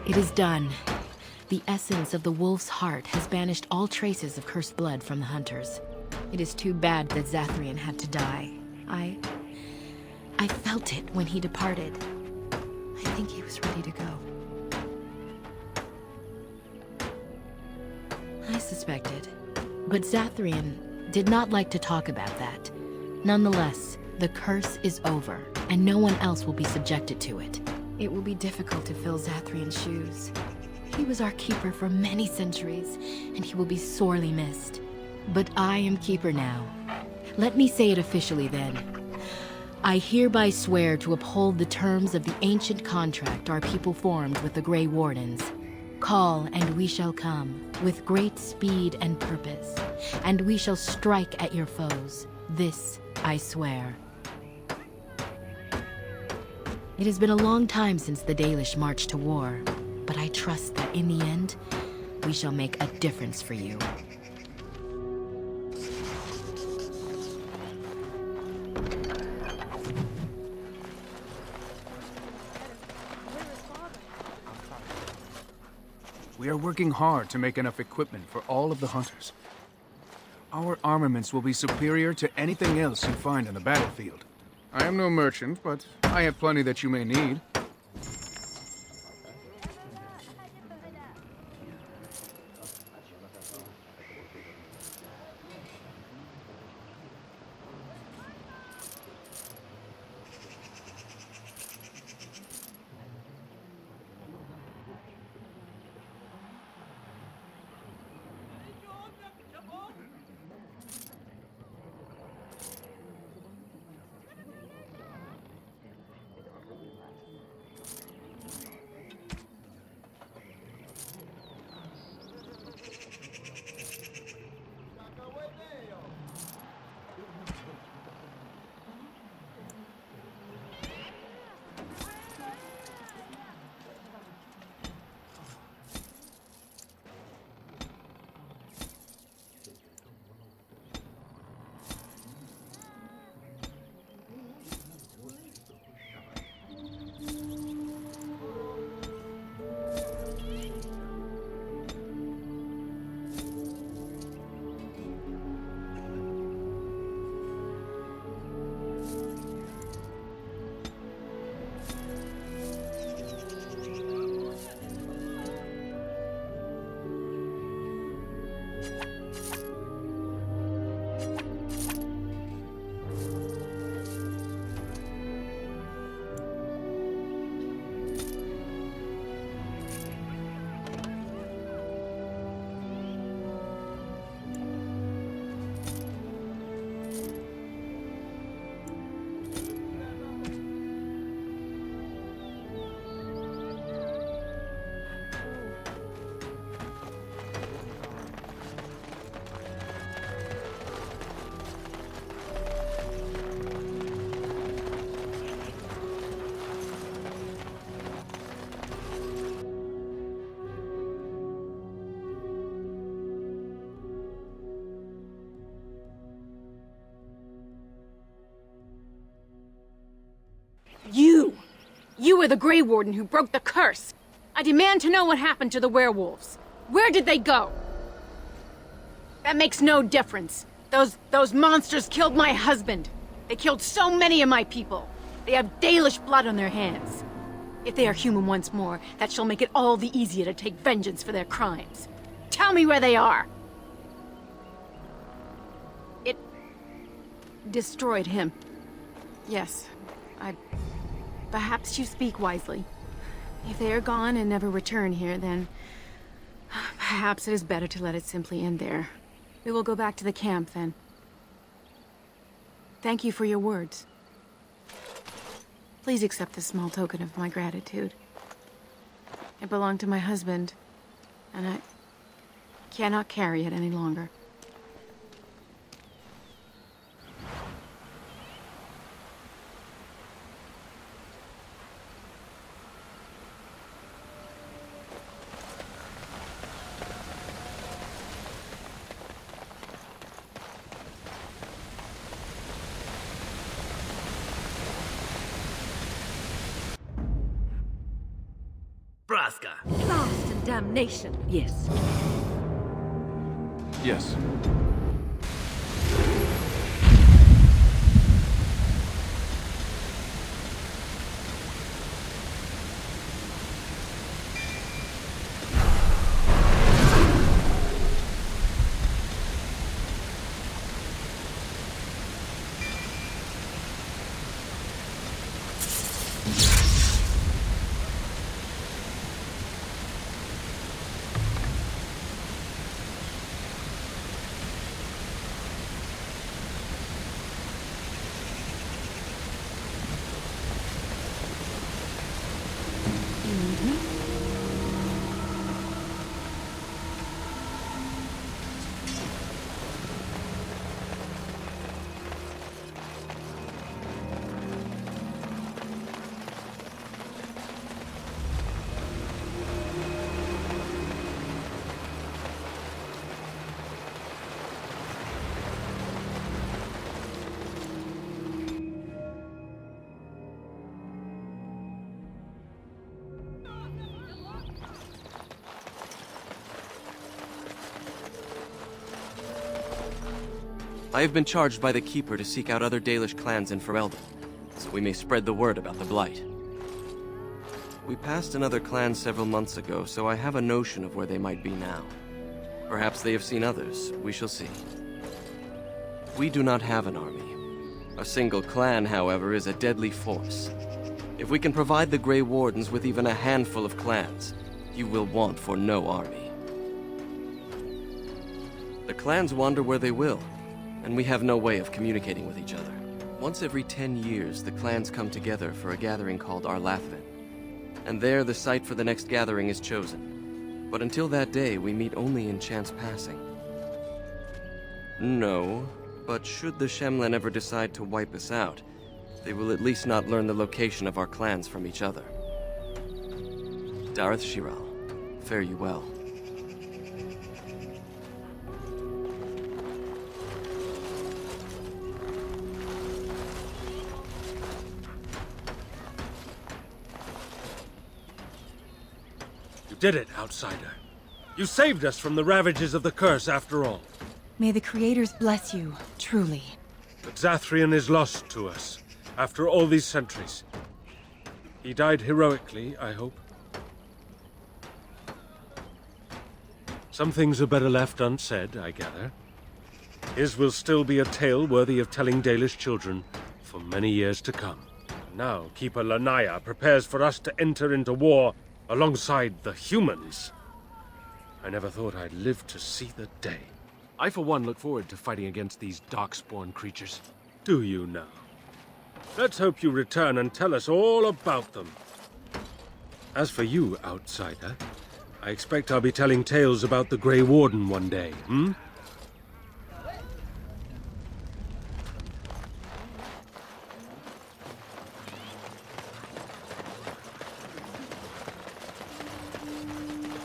It is done. The essence of the wolf's heart has banished all traces of cursed blood from the hunters. It is too bad that Zathrian had to die. I felt it when he departed. I think he was ready to go. I suspected. But Zathrian did not like to talk about that. Nonetheless, the curse is over, and no one else will be subjected to it. It will be difficult to fill Zathrian's shoes. He was our keeper for many centuries, and he will be sorely missed. But I am keeper now. Let me say it officially then. I hereby swear to uphold the terms of the ancient contract our people formed with the Grey Wardens. Call, and we shall come, with great speed and purpose, and we shall strike at your foes. This I swear. It has been a long time since the Dalish marched to war, but I trust that in the end, we shall make a difference for you. We are working hard to make enough equipment for all of the hunters. Our armaments will be superior to anything else you find on the battlefield. I am no merchant, but I have plenty that you may need. You were the Grey Warden who broke the curse. I demand to know what happened to the werewolves. Where did they go? That makes no difference. Those monsters killed my husband. They killed so many of my people. They have Dalish blood on their hands. If they are human once more, that shall make it all the easier to take vengeance for their crimes. Tell me where they are. It destroyed him. Yes, perhaps you speak wisely. If they are gone and never return here, then perhaps it is better to let it simply end there. We will go back to the camp, then. Thank you for your words. Please accept this small token of my gratitude. It belonged to my husband, and I cannot carry it any longer. Vraska. Blast and damnation. Yes. Yes. I have been charged by the Keeper to seek out other Dalish clans in Ferelden, so we may spread the word about the Blight. We passed another clan several months ago, so I have a notion of where they might be now. Perhaps they have seen others. We shall see. We do not have an army. A single clan, however, is a deadly force. If we can provide the Grey Wardens with even a handful of clans, you will want for no army. The clans wander where they will, and we have no way of communicating with each other. Once every 10 years, the clans come together for a gathering called Arlathvin, and there the site for the next gathering is chosen. But until that day, we meet only in chance passing. No, but should the Shemlen ever decide to wipe us out, they will at least not learn the location of our clans from each other. Dareth Shiral, fare you well. You did it, outsider. You saved us from the ravages of the curse after all. May the creators bless you, truly. But Zathrian is lost to us, after all these centuries. He died heroically, I hope. Some things are better left unsaid, I gather. His will still be a tale worthy of telling Dalish children for many years to come. Now, Keeper Lanaya prepares for us to enter into war alongside the humans. I never thought I'd live to see the day. I, for one, look forward to fighting against these Darkspawn creatures. Do you now? Let's hope you return and tell us all about them. As for you, outsider, I expect I'll be telling tales about the Grey Warden one day, hmm?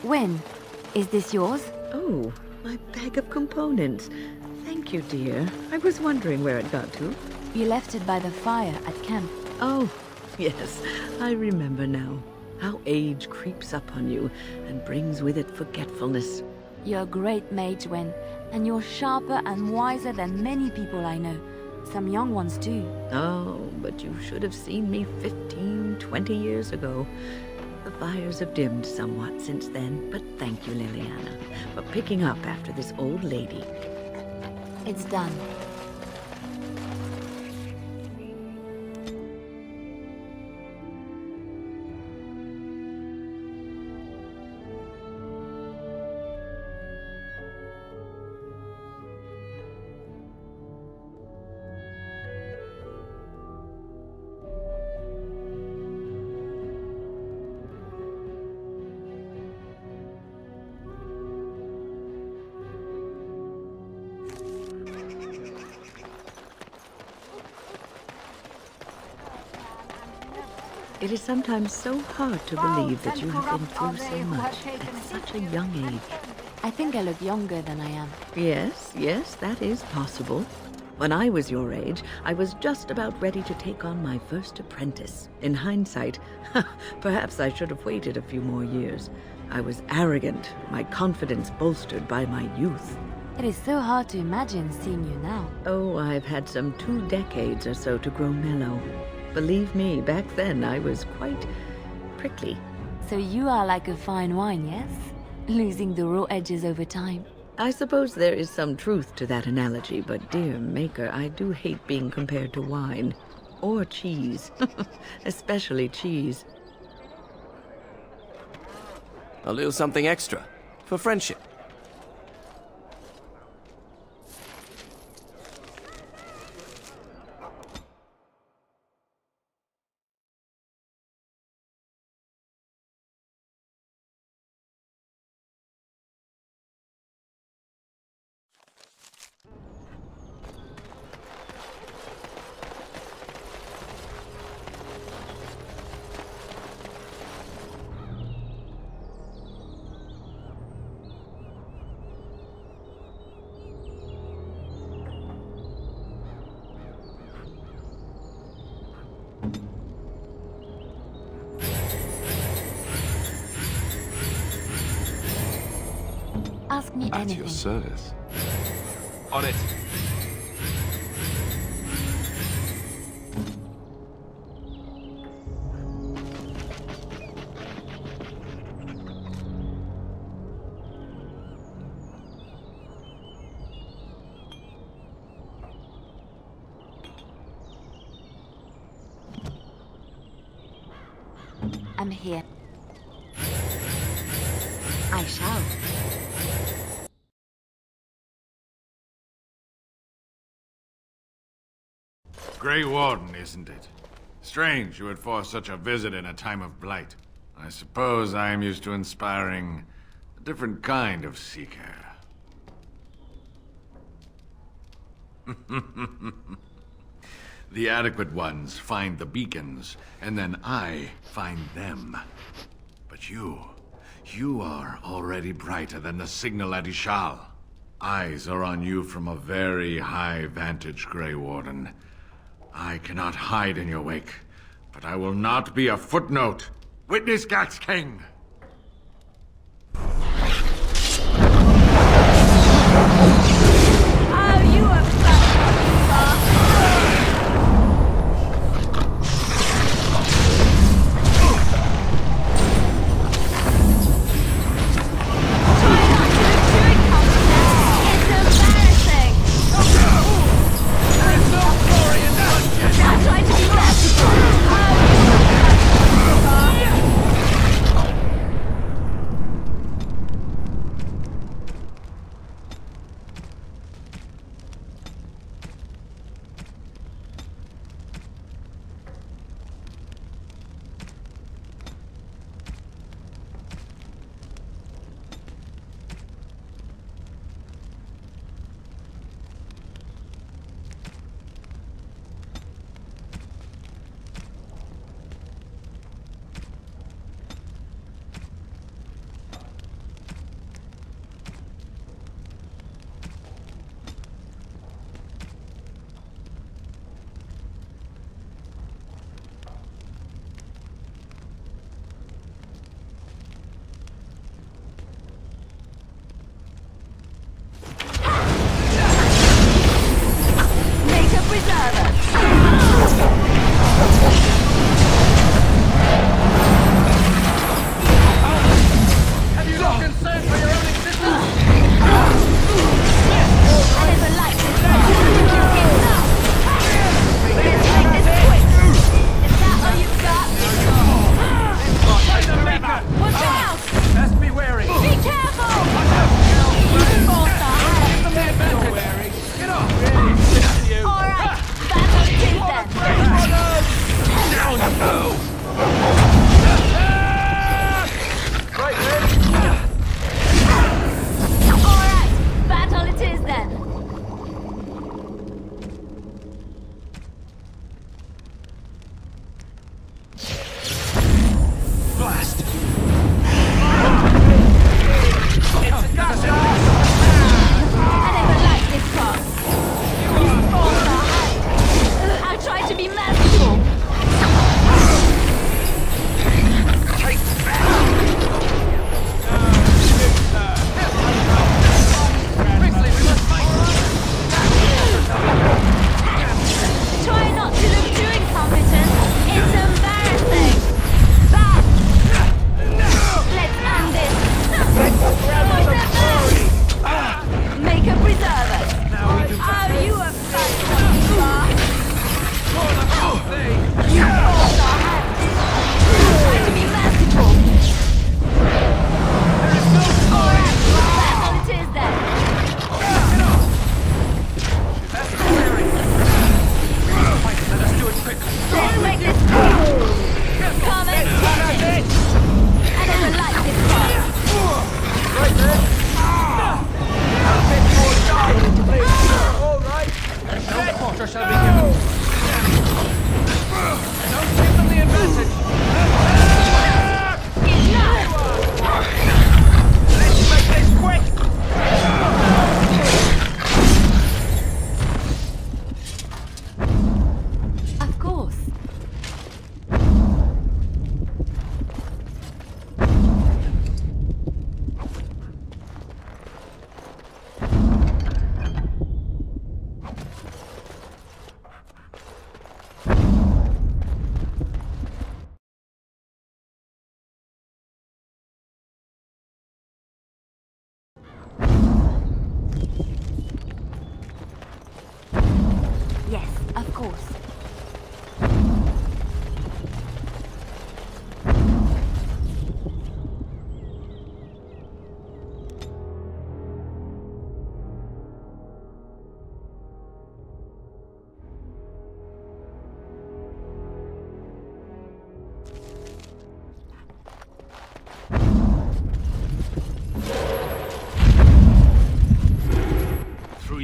When? Is this yours? Oh, my bag of components. Thank you, dear. I was wondering where it got to. You left it by the fire at camp. Oh, yes, I remember now. How age creeps up on you and brings with it forgetfulness. You're a great mage, Wen, and you're sharper and wiser than many people I know. Some young ones too. Oh, but you should have seen me 15, 20 years ago. The fires have dimmed somewhat since then, but thank you, Liliana, for picking up after this old lady. It's done. It is sometimes so hard to believe that you have been through so much at such a young age. I think I look younger than I am. Yes, yes, that is possible. When I was your age, I was just about ready to take on my first apprentice. In hindsight, perhaps I should have waited a few more years. I was arrogant, my confidence bolstered by my youth. It is so hard to imagine seeing you now. Oh, I've had some 2 decades or so to grow mellow. Believe me, back then I was quite prickly. So you are like a fine wine, yes? Losing the raw edges over time. I suppose there is some truth to that analogy, but dear Maker, I do hate being compared to wine. Or cheese. Especially cheese. A little something extra. For friendship. Ask me At anything. your service. On it. I'm here. I shall. Grey Warden, isn't it? Strange you would force such a visit in a time of blight. I suppose I am used to inspiring a different kind of seeker. The adequate ones find the beacons, and then I find them. But you are already brighter than the signal at Ishal. Eyes are on you from a very high vantage, Grey Warden. I cannot hide in your wake, but I will not be a footnote. Witness Gax King! I never liked this part.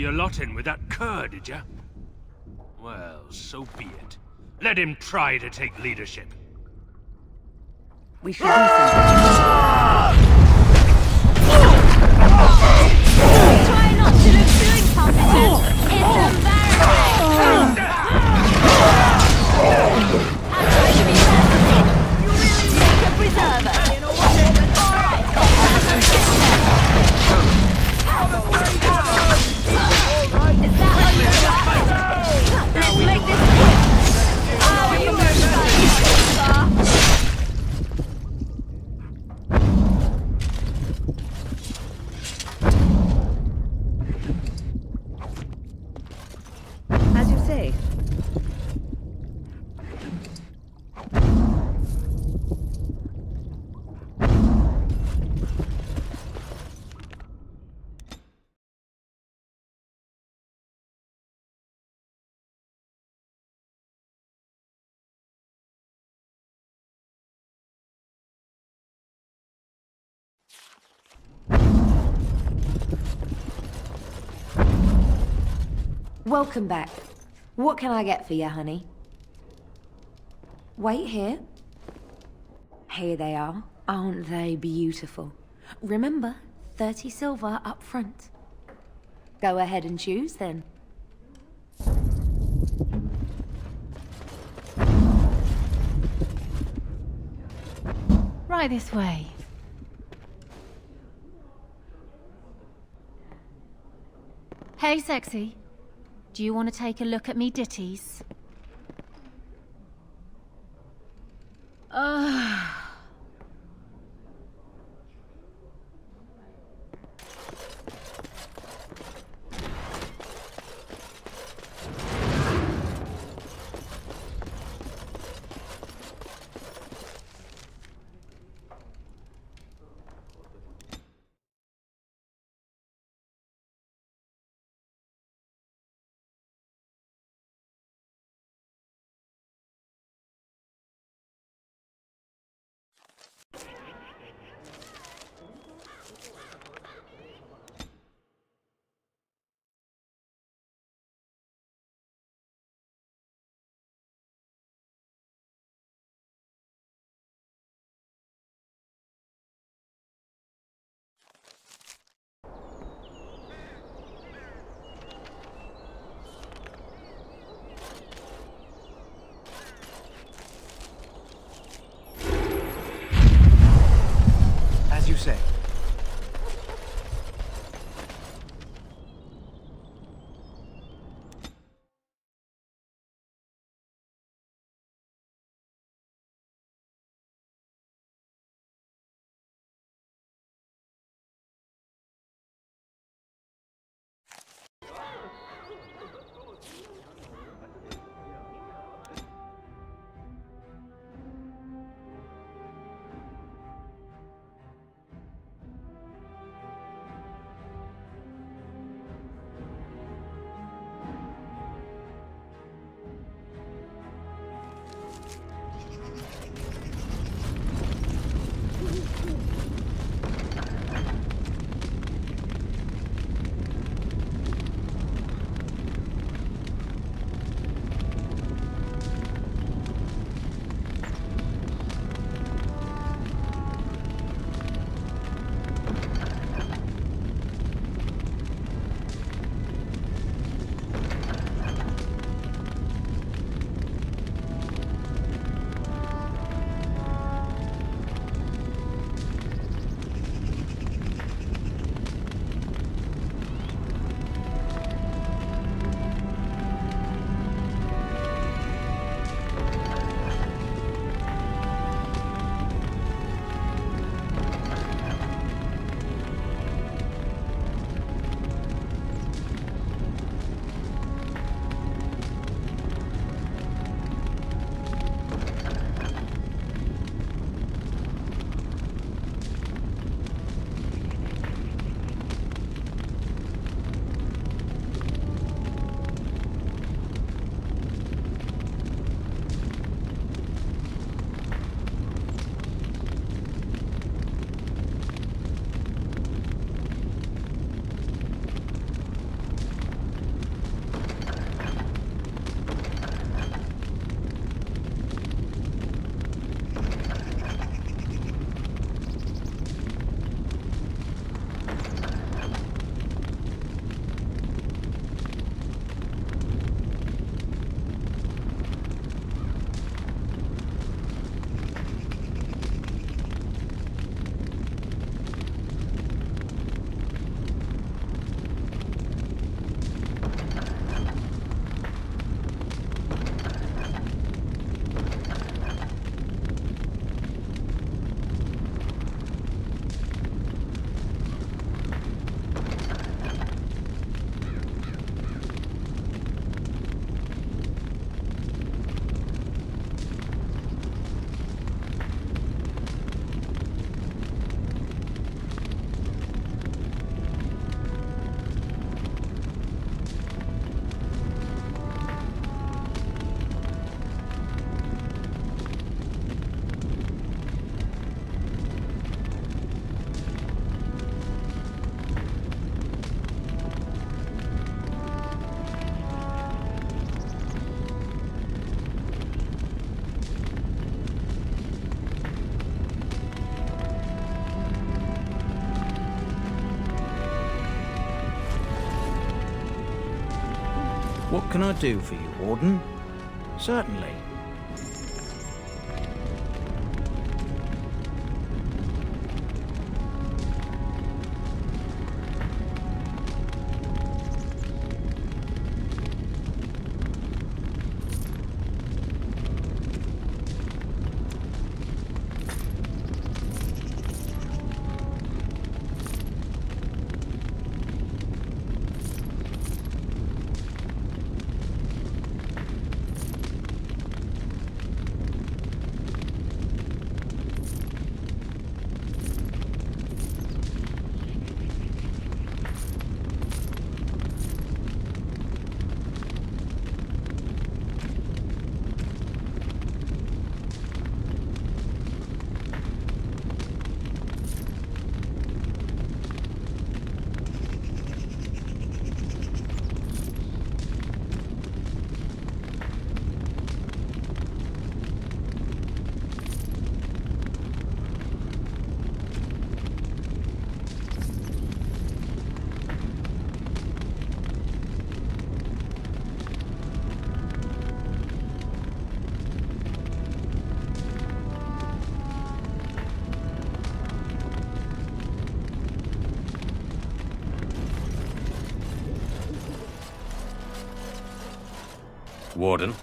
your lot in with that cur, did ya? Well, so be it. Let him try to take leadership. We should do something. Try not to look too incompetent. It's embarrassing. I'm trying to be sensitive. You really make a preserver. All right, is that all you got? Let's make this quick. How are you As you say. Welcome back. What can I get for you, honey? Wait here. Here they are. Aren't they beautiful? Remember, 30 silver up front. Go ahead and choose then. Right this way. Hey, sexy. Do you want to take a look at me ditties? What can I do for you, Warden? Certainly. Warden.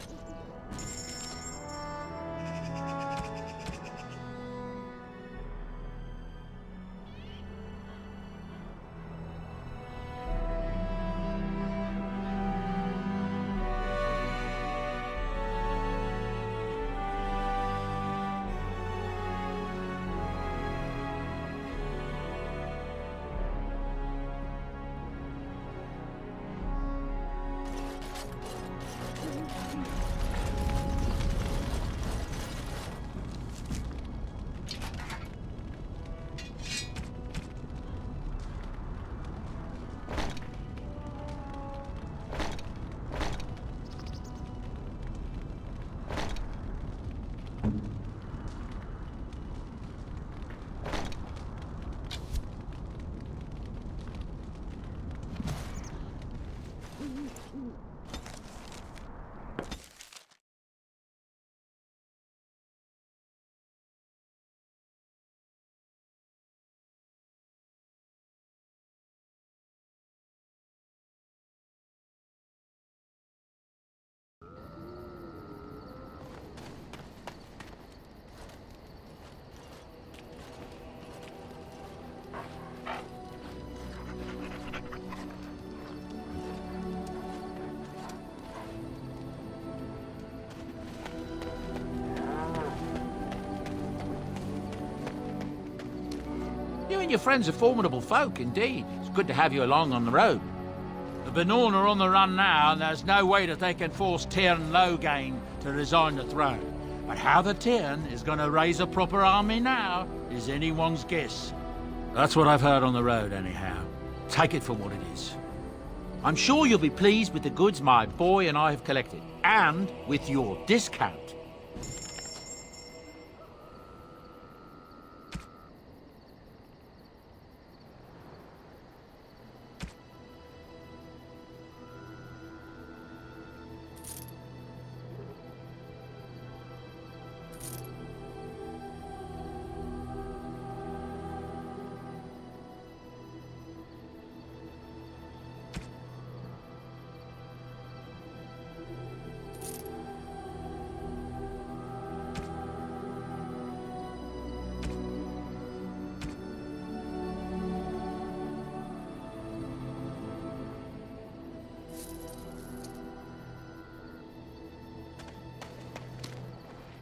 You and your friends are formidable folk, indeed. It's good to have you along on the road. The Benorn are on the run now, and there's no way that they can force Tyrn Loghain to resign the throne. But how the Tyrn is going to raise a proper army now is anyone's guess. That's what I've heard on the road, anyhow. Take it for what it is. I'm sure you'll be pleased with the goods my boy and I have collected, and with your discount.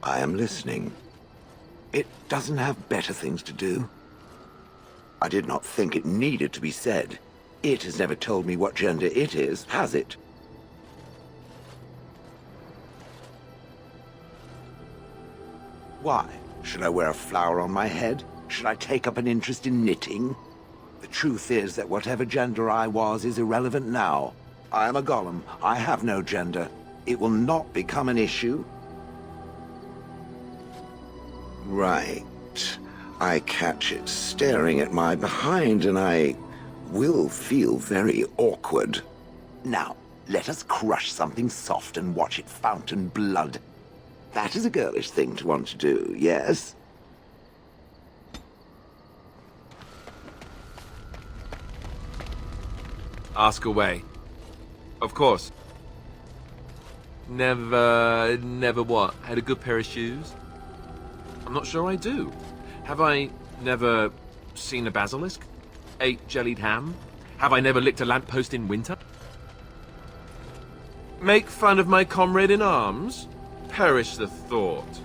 I am listening. It doesn't have better things to do. I did not think it needed to be said. It has never told me what gender it is, has it? Why? Should I wear a flower on my head? Should I take up an interest in knitting? The truth is that whatever gender I was is irrelevant now. I am a golem. I have no gender. It will not become an issue. Right. I catch it staring at my behind, and I will feel very awkward. Now, Let us crush something soft and watch it fountain blood. That is a girlish thing to want to do, yes? Ask away. Of course. Never what? Had a good pair of shoes? I'm not sure I do. Have I never seen a basilisk? Ate jellied ham? Have I never licked a lamppost in winter? Make fun of my comrade in arms? Perish the thought.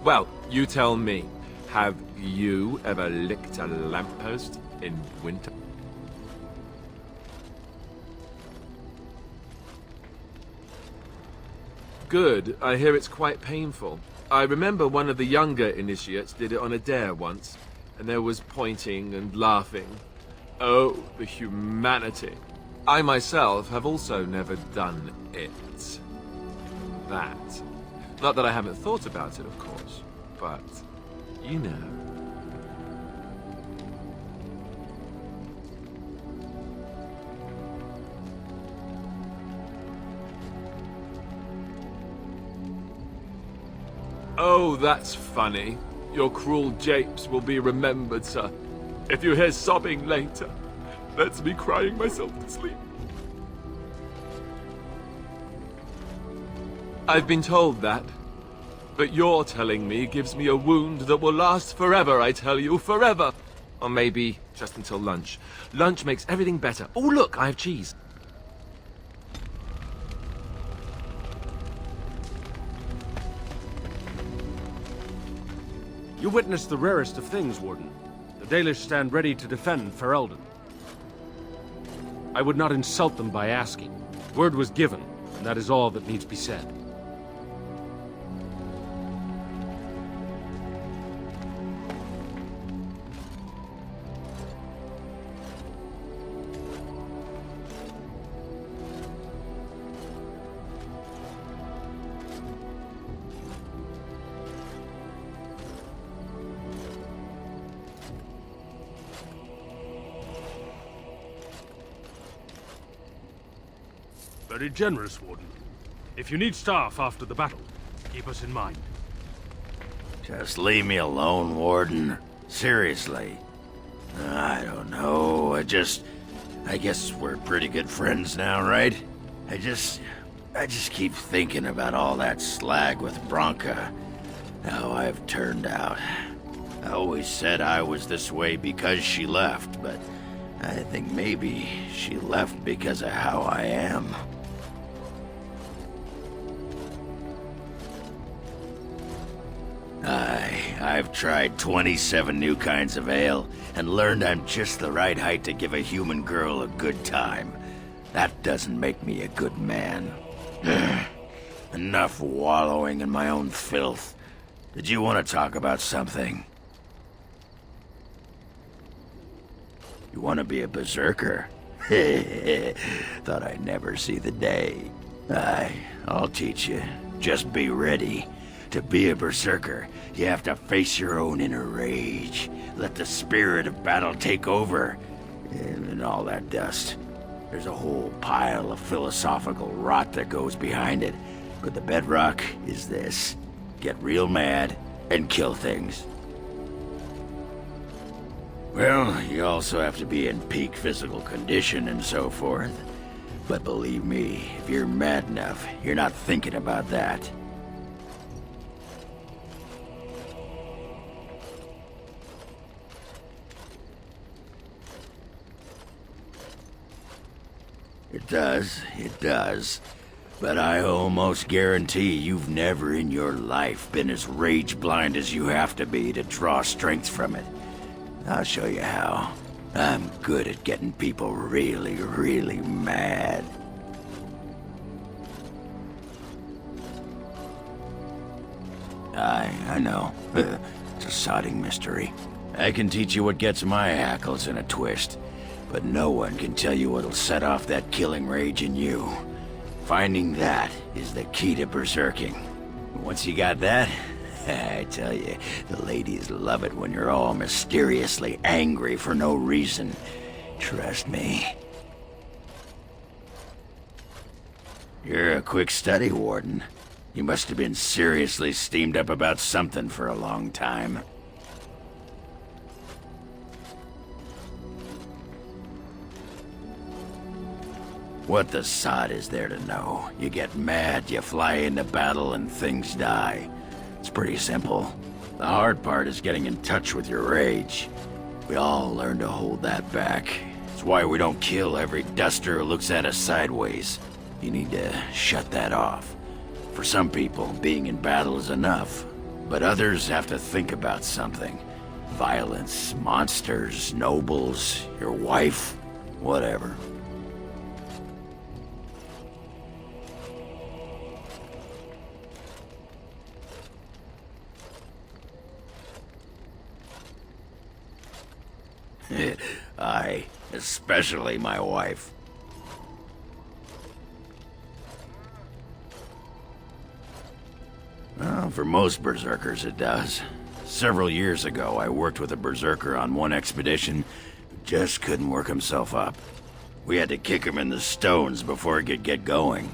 Well, you tell me. Have you ever licked a lamppost in winter? Good. I hear it's quite painful. I remember one of the younger initiates did it on a dare once, and there was pointing and laughing. Oh, the humanity. I myself have also never done it. That. Not that I haven't thought about it, of course, but you know. Oh, that's funny. Your cruel japes will be remembered, sir. If you hear sobbing later, that's me crying myself to sleep. I've been told that, but your telling me gives me a wound that will last forever, I tell you, forever. Or maybe just until lunch. Lunch makes everything better. Oh, look, I have cheese. You witnessed the rarest of things, Warden. The Dalish stand ready to defend Ferelden. I would not insult them by asking. Word was given, and that is all that needs be said. Very generous, Warden. If you need staff after the battle, keep us in mind. Just leave me alone, Warden. Seriously. I don't know. I guess we're pretty good friends now, right? I just keep thinking about all that slag with Branka. How I've turned out. I always said I was this way because she left, but I think maybe she left because of how I am. I've tried 27 new kinds of ale, and learned I'm just the right height to give a human girl a good time. That doesn't make me a good man. Enough wallowing in my own filth. Did you want to talk about something? You want to be a berserker? Thought I'd never see the day. I'll teach you. Just be ready. To be a berserker, you have to face your own inner rage. Let the spirit of battle take over. And all that dust. There's a whole pile of philosophical rot that goes behind it. But the bedrock is this. Get real mad and kill things. Well, you also have to be in peak physical condition and so forth. But believe me, if you're mad enough, you're not thinking about that. It does. But I almost guarantee you've never in your life been as rage-blind as you have to be to draw strength from it. I'll show you how. I'm good at getting people really, really mad. I know. It's a sodding mystery. I can teach you what gets my hackles in a twist. But no one can tell you what'll set off that killing rage in you. Finding that is the key to berserking. Once you got that, I tell you, the ladies love it when you're all mysteriously angry for no reason. Trust me. You're a quick study, Warden. You must have been seriously steamed up about something for a long time. What the sod is there to know? You get mad, you fly into battle, and things die. It's pretty simple. The hard part is getting in touch with your rage. We all learn to hold that back. It's why we don't kill every duster who looks at us sideways. You need to shut that off. For some people, being in battle is enough. But others have to think about something. Violence, monsters, nobles, your wife, whatever. Aye, especially my wife. Well, for most berserkers it does. Several years ago, I worked with a berserker on one expedition who just couldn't work himself up. We had to kick him in the stones before he could get going.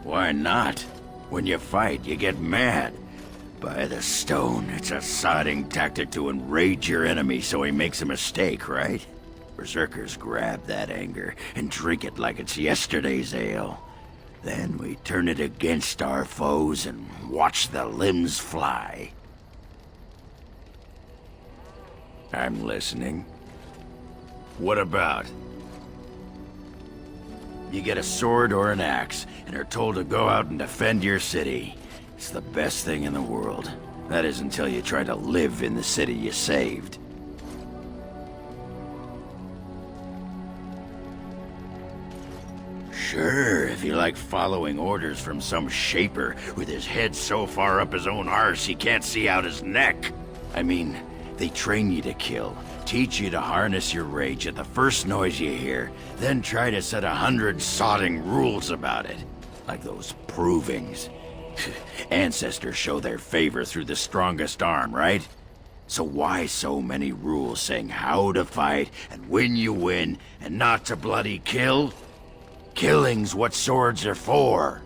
Why not? When you fight, you get mad. By the stone, it's a sodding tactic to enrage your enemy so he makes a mistake, right? Berserkers grab that anger and drink it like it's yesterday's ale. Then we turn it against our foes and watch the limbs fly. I'm listening. What about? You get a sword or an axe and are told to go out and defend your city. It's the best thing in the world. That is until you try to live in the city you saved. Sure, if you like following orders from some shaper with his head so far up his own arse he can't see out his neck. I mean, they train you to kill, teach you to harness your rage at the first noise you hear, then try to set 100 sodding rules about it. Like those provings. Ancestors show their favor through the strongest arm, right? So why so many rules saying how to fight and when you win and not to bloody kill? Killing's what swords are for.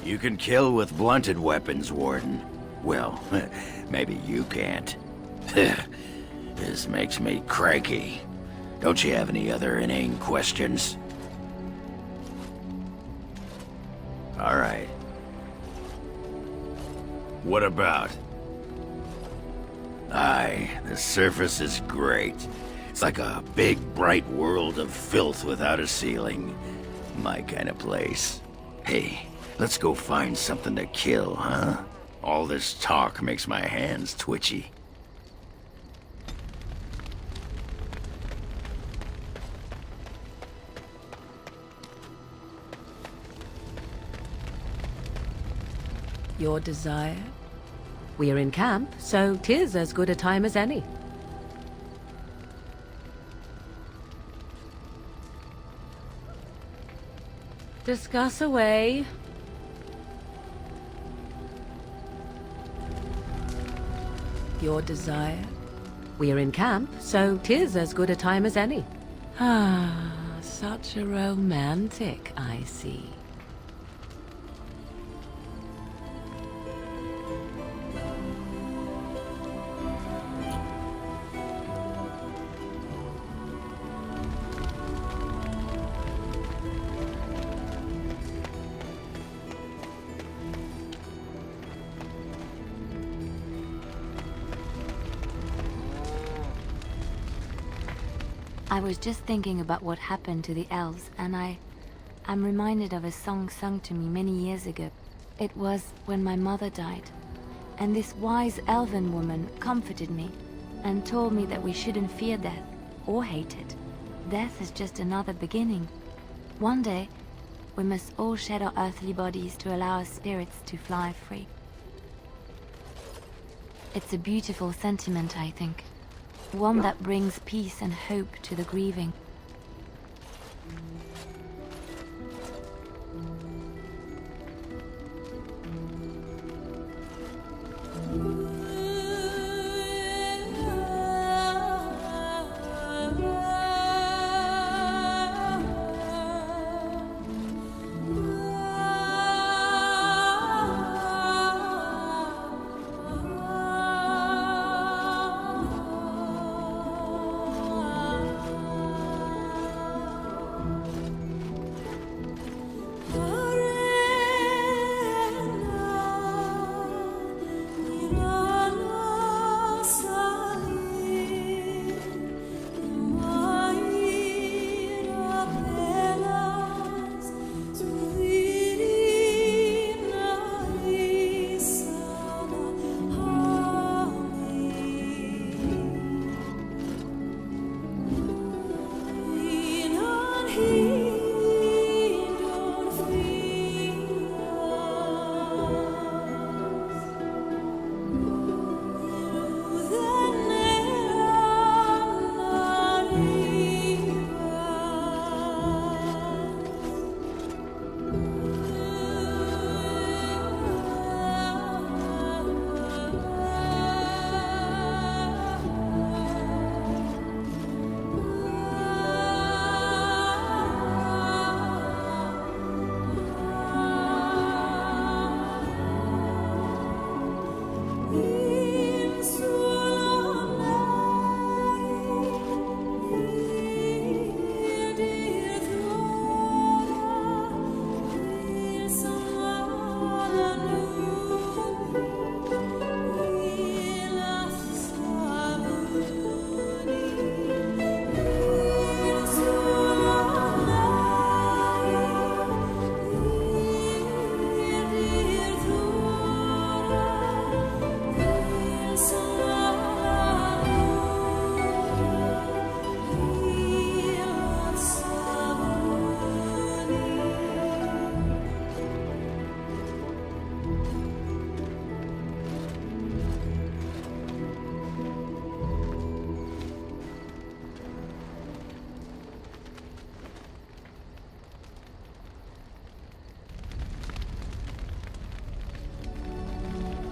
You can kill with blunted weapons, Warden. Well, maybe you can't. This makes me cranky. Don't you have any other inane questions? All right. What about? Aye, the surface is great. It's like a big, bright world of filth without a ceiling. My kind of place. Hey, let's go find something to kill, huh? All this talk makes my hands twitchy. Your desire? We're in camp, so 'tis as good a time as any. Discuss away. Your desire? We're in camp, so 'tis as good a time as any. Ah, such a romantic, I see. I was just thinking about what happened to the elves, and I'm reminded of a song sung to me many years ago. It was when my mother died, and this wise elven woman comforted me and told me that we shouldn't fear death or hate it. Death is just another beginning. One day, we must all shed our earthly bodies to allow our spirits to fly free. It's a beautiful sentiment, I think. One that brings peace and hope to the grieving.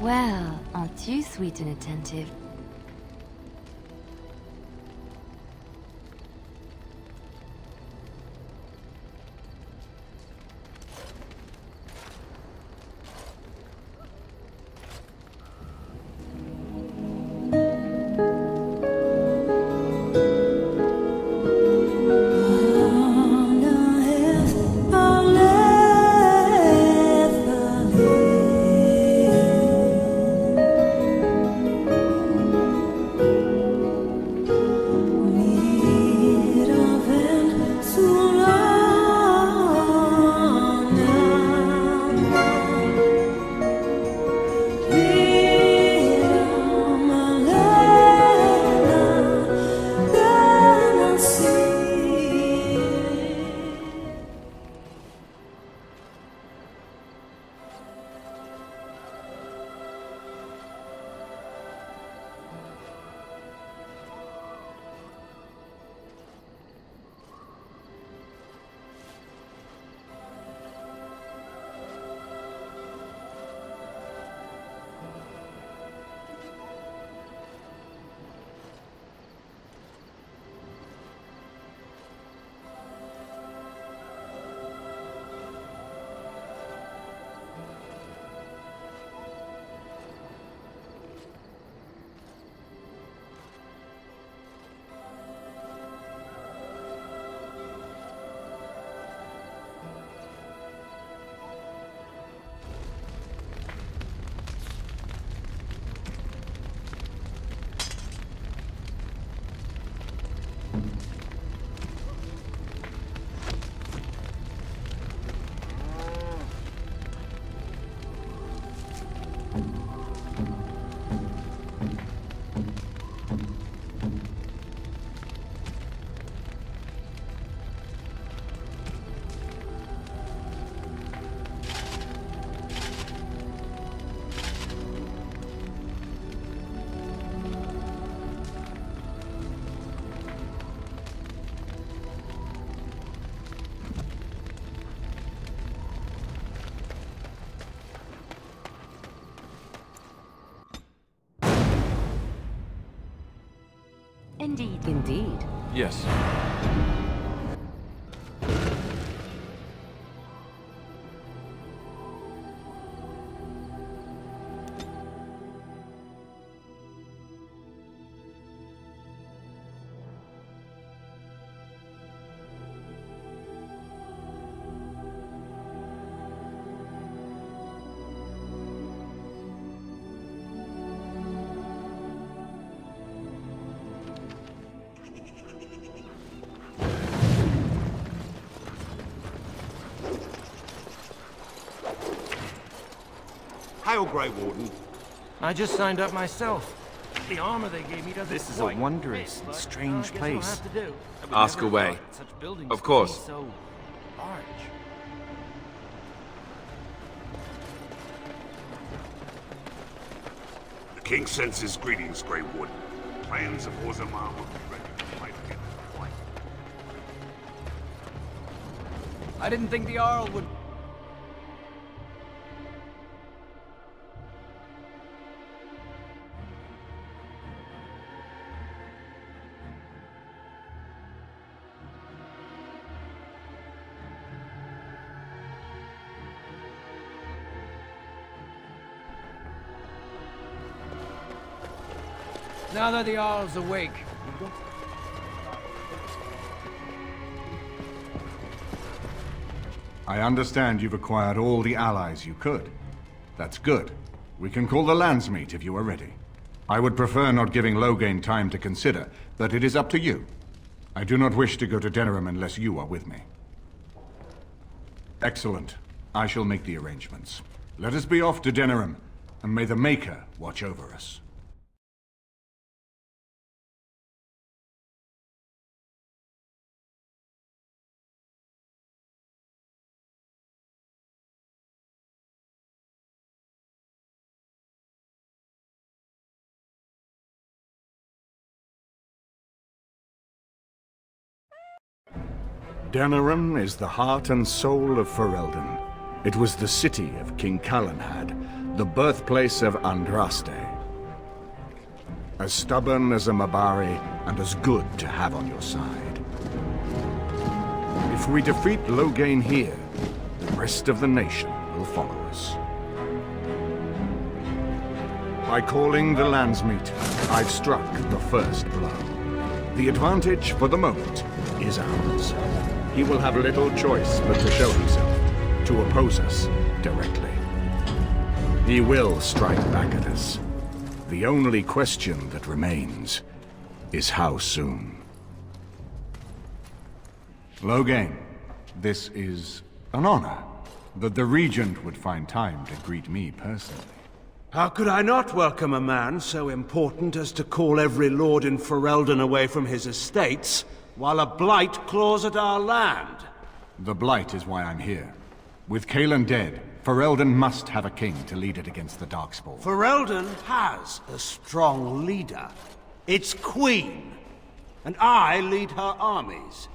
Well, aren't you sweet and attentive? Indeed. Indeed. Yes. Hail, Grey Warden. I just signed up myself. The armor they gave me doesn't This is a wondrous and strange place. Ask away. Of course. So large. The king sends his greetings, Grey Warden. Plans of Orzammar will be ready to fight again. I didn't think the Arl would... Now that the Arl's awake. I understand you've acquired all the allies you could. That's good. We can call the Landsmeet if you are ready. I would prefer not giving Loghain time to consider, but it is up to you. I do not wish to go to Denerim unless you are with me. Excellent. I shall make the arrangements. Let us be off to Denerim, and may the Maker watch over us. Denerim is the heart and soul of Ferelden. It was the city of King Calenhad, the birthplace of Andraste. As stubborn as a Mabari, and as good to have on your side. If we defeat Loghain here, the rest of the nation will follow us. By calling the Landsmeet, I've struck the first blow. The advantage, for the moment, is ours. He will have little choice but to show himself, to oppose us directly. He will strike back at us. The only question that remains is how soon. Loghain, this is an honor that the Regent would find time to greet me personally. How could I not welcome a man so important as to call every lord in Ferelden away from his estates, while a blight claws at our land? The blight is why I'm here. With Cailan dead, Ferelden must have a king to lead it against the Darkspawn. Ferelden has a strong leader. Its queen. And I lead her armies.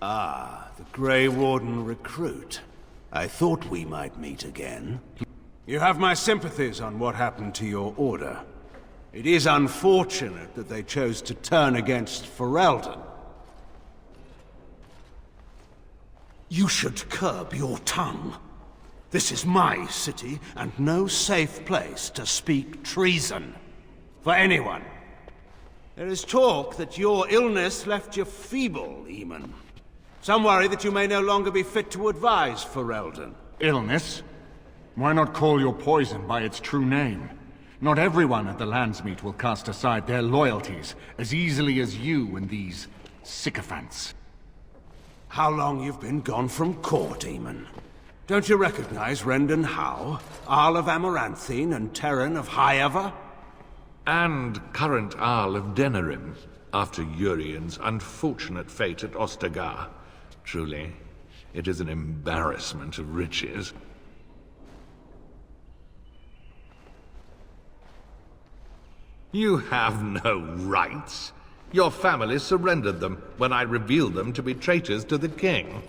Ah, the Grey Warden recruit. I thought we might meet again. You have my sympathies on what happened to your order. It is unfortunate that they chose to turn against Ferelden. You should curb your tongue. This is my city, and no safe place to speak treason. For anyone. There is talk that your illness left you feeble, Eamon. Some worry that you may no longer be fit to advise Ferelden. Illness? Why not call your poison by its true name? Not everyone at the Landsmeet will cast aside their loyalties as easily as you and these sycophants. How long you've been gone from court, Eamon? Don't you recognize Rendon Howe, Arl of Amaranthine, and Terran of Highever? And current Arl of Denerim, after Urien's unfortunate fate at Ostagar. Truly, it is an embarrassment of riches. You have no rights. Your family surrendered them when I revealed them to be traitors to the king.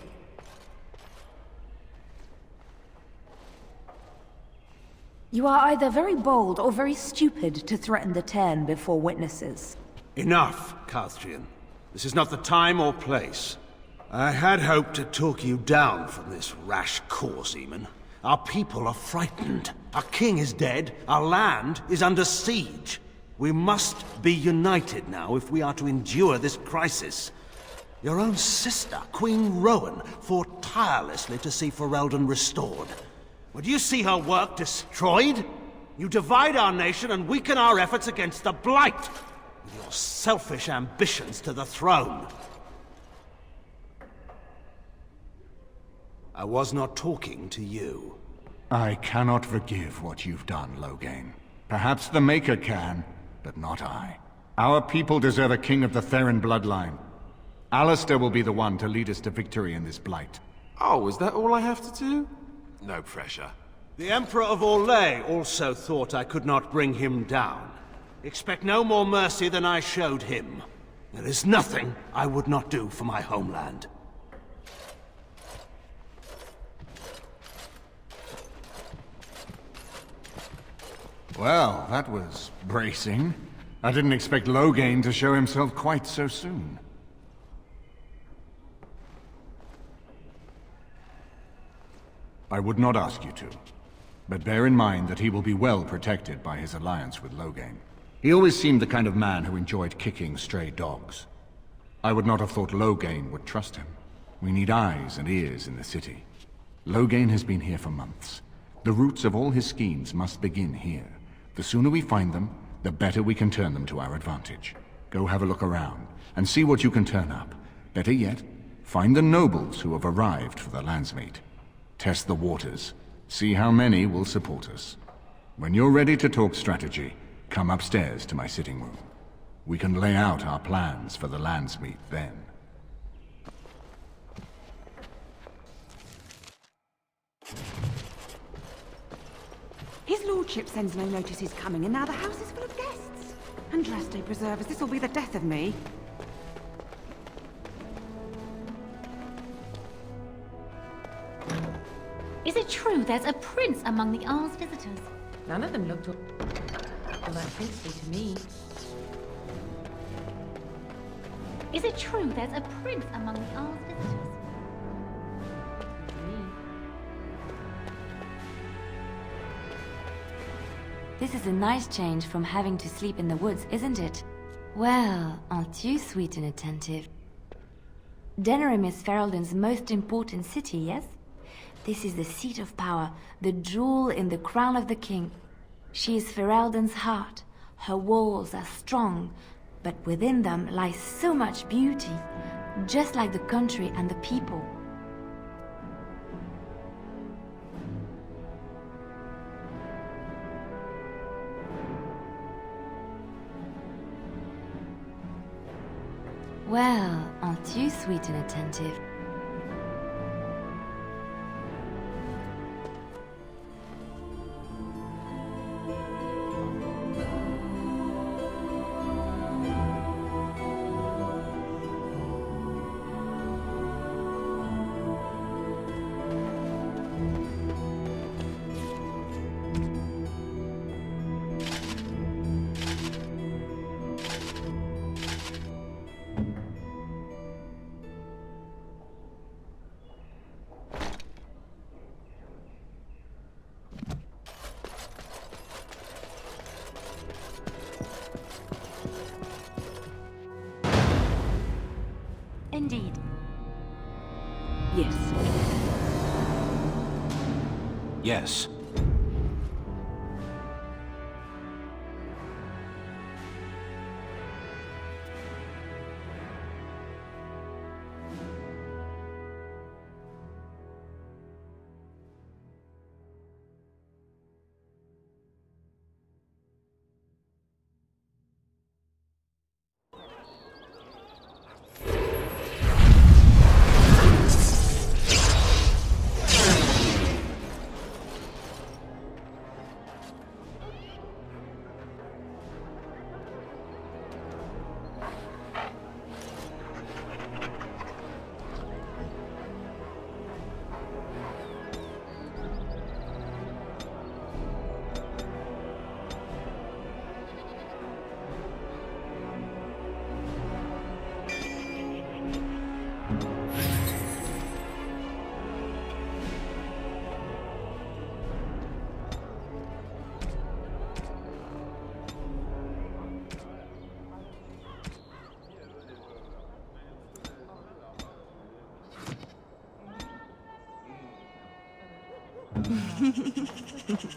You are either very bold or very stupid to threaten the Tern before witnesses. Enough, Carthrian. This is not the time or place. I had hoped to talk you down from this rash course, Eamon. Our people are frightened. Our king is dead. Our land is under siege. We must be united now if we are to endure this crisis. Your own sister, Queen Rowan, fought tirelessly to see Ferelden restored. Would you see her work destroyed? You divide our nation and weaken our efforts against the Blight, with your selfish ambitions to the throne. I was not talking to you. I cannot forgive what you've done, Loghain. Perhaps the Maker can, but not I. Our people deserve a king of the Theron bloodline. Alistair will be the one to lead us to victory in this blight. Oh, is that all I have to do? No pressure. The Emperor of Orlais also thought I could not bring him down. Expect no more mercy than I showed him. There is nothing I would not do for my homeland. Well, that was bracing. I didn't expect Loghain to show himself quite so soon. I would not ask you to, but bear in mind that he will be well protected by his alliance with Loghain. He always seemed the kind of man who enjoyed kicking stray dogs. I would not have thought Loghain would trust him. We need eyes and ears in the city. Loghain has been here for months. The roots of all his schemes must begin here. The sooner we find them, the better we can turn them to our advantage. Go have a look around, and see what you can turn up. Better yet, find the nobles who have arrived for the Landsmeet. Test the waters. See how many will support us. When you're ready to talk strategy, come upstairs to my sitting room. We can lay out our plans for the Landsmeet then. His lordship sends no notice he's coming, and now the house is full of guests. Andraste preserve us, this will be the death of me. Is it true there's a prince among the Arl's visitors? None of them looked all that princely to me. Is it true there's a prince among the Arl's visitors? This is a nice change from having to sleep in the woods, isn't it? Well, aren't you sweet and attentive? Denerim is Ferelden's most important city, yes? This is the seat of power, the jewel in the crown of the king. She is Ferelden's heart. Her walls are strong, but within them lies so much beauty, just like the country and the people. Well, aren't you sweet and attentive? Indeed. Yes. Yes.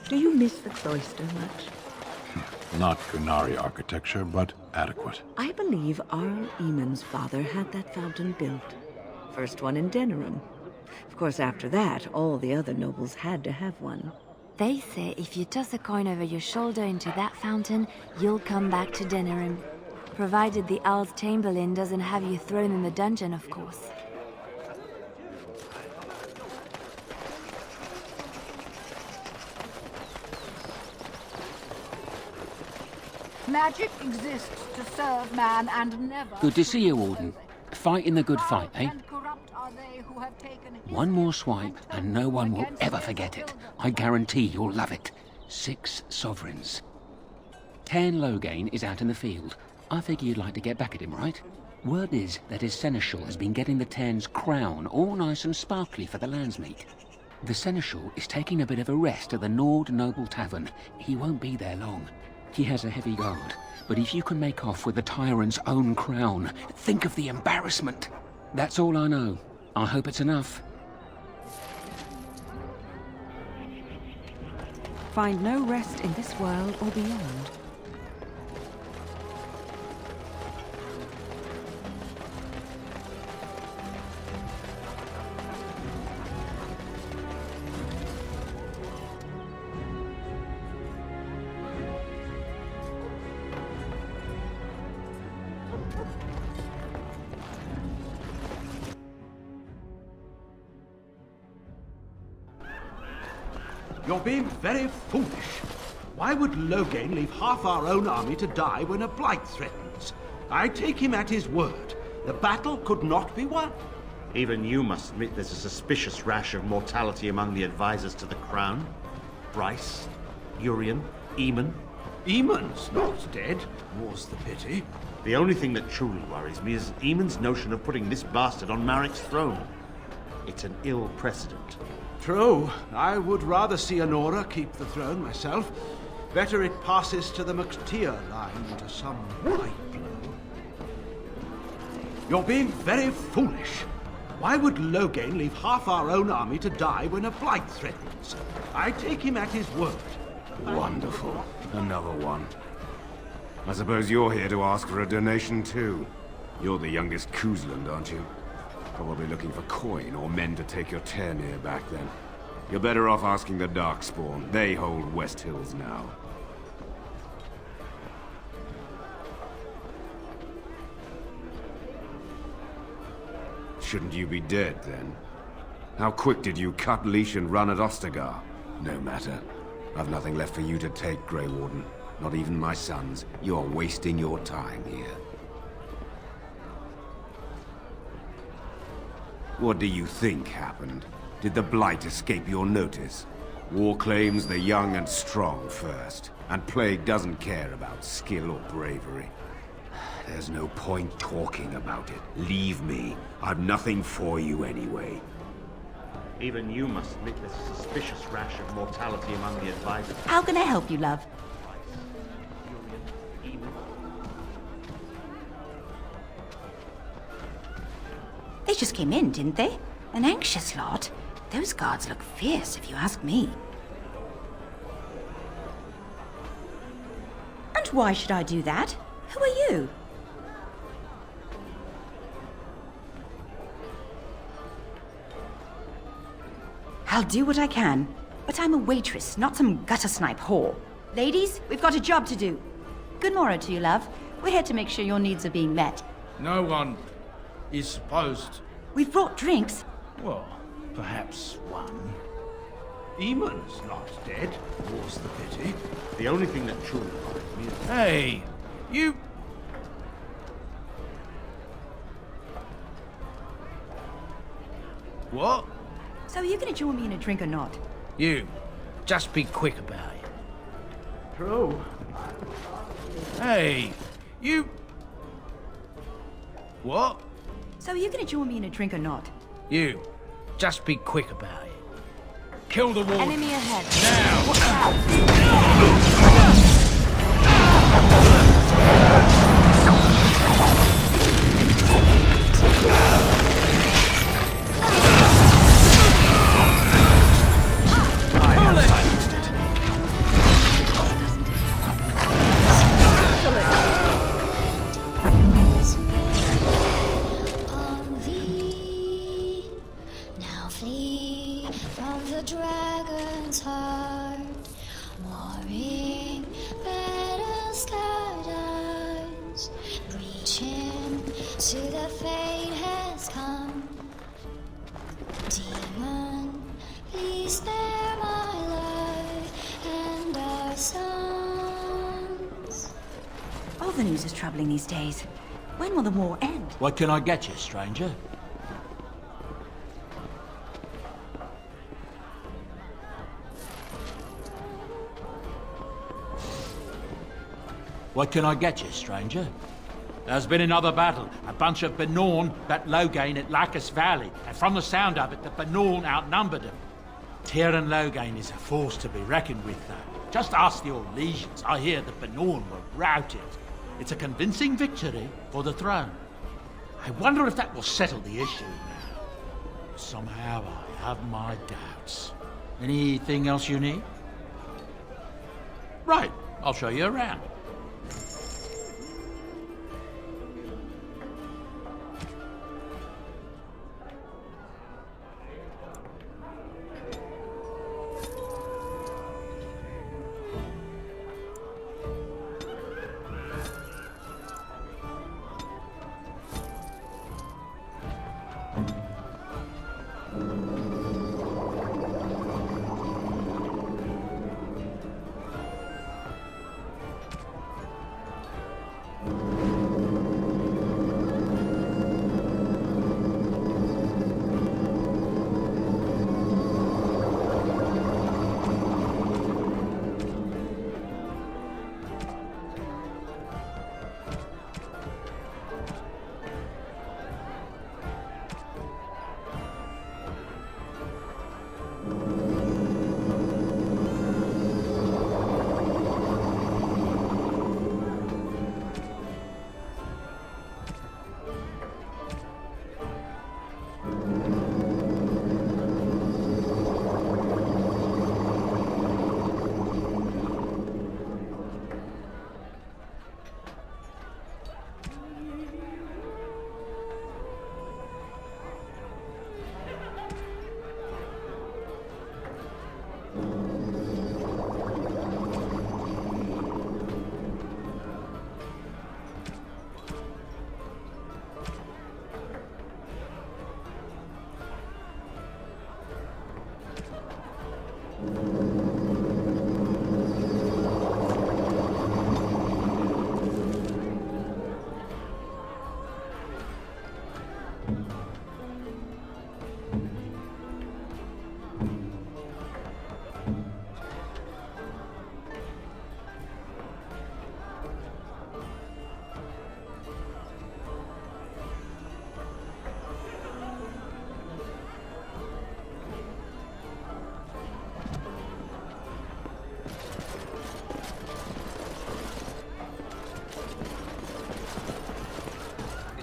Do you miss the cloister much? Not Kunari architecture, but adequate. I believe Arl Eamon's father had that fountain built. First one in Denerim. Of course, after that, all the other nobles had to have one. They say if you toss a coin over your shoulder into that fountain, you'll come back to Denerim. Provided the Owl's Chamberlain doesn't have you thrown in the dungeon, of course. Magic exists to serve man and never... Good to see you, Warden. Fighting the good fight, eh? One more swipe, and no one will ever forget it. I guarantee you'll love it. 6 sovereigns. 10 Loghain is out in the field. I figure you'd like to get back at him, right? Word is that his seneschal has been getting the Tern's crown all nice and sparkly for the landsmeet. The seneschal is taking a bit of a rest at the Nord Noble Tavern. He won't be there long. He has a heavy guard, but if you can make off with the tyrant's own crown, think of the embarrassment. That's all I know. I hope it's enough. Find no rest in this world or beyond. You're being very foolish. Why would Loghain leave half our own army to die when a blight threatens? I take him at his word. The battle could not be won. Even you must admit there's a suspicious rash of mortality among the advisors to the crown. Bryce, Urian, Eamon. Eamon's not dead, more's the pity. The only thing that truly worries me is Eamon's notion of putting this bastard on Marek's throne. It's an ill precedent. True. I would rather see Honora keep the throne myself. Better it passes to the McTeer line than to some white blow. You're being very foolish. Why would Loghain leave half our own army to die when a blight threatens? I take him at his word. Wonderful. Another one. I suppose you're here to ask for a donation too. You're the youngest Kuzland, aren't you? Probably looking for coin or men to take your Ternir back then. You're better off asking the Darkspawn. They hold West Hills now. Shouldn't you be dead, then? How quick did you cut leash and run at Ostagar? No matter. I've nothing left for you to take, Grey Warden. Not even my sons. You're wasting your time here. What do you think happened? Did the Blight escape your notice? War claims the young and strong first, and Plague doesn't care about skill or bravery. There's no point talking about it. Leave me. I've nothing for you anyway. Even you must admit there's a suspicious rash of mortality among the advisors. How can I help you, love? They just came in, didn't they? An anxious lot. Those guards look fierce, if you ask me. And why should I do that? Who are you? I'll do what I can, but I'm a waitress, not some gutter-snipe whore. Ladies, we've got a job to do. Good morrow to you, love. We're here to make sure your needs are being met. No one is supposed... We've brought drinks. Well, perhaps one. Eamon's not dead, more's the pity. The only thing that truly bothers me is... Hey, you... What? So are you gonna join me in a drink or not? You, just be quick about it. True. Hey, you... What? So are you gonna join me in a drink or not? You, just be quick about it. Kill the warden. Enemy ahead. All the news is troubling these days. When will the war end? What can I get you, stranger? What can I get you, stranger? There's been another battle. A bunch of Benorn at Loghain at Lacus Valley, and from the sound of it, the Benorn outnumbered them. Tyrone Loghain is a force to be reckoned with, though. Just ask your legions. I hear the Benorn were routed. It's a convincing victory for the throne. I wonder if that will settle the issue now. Somehow I have my doubts. Anything else you need? Right, I'll show you around.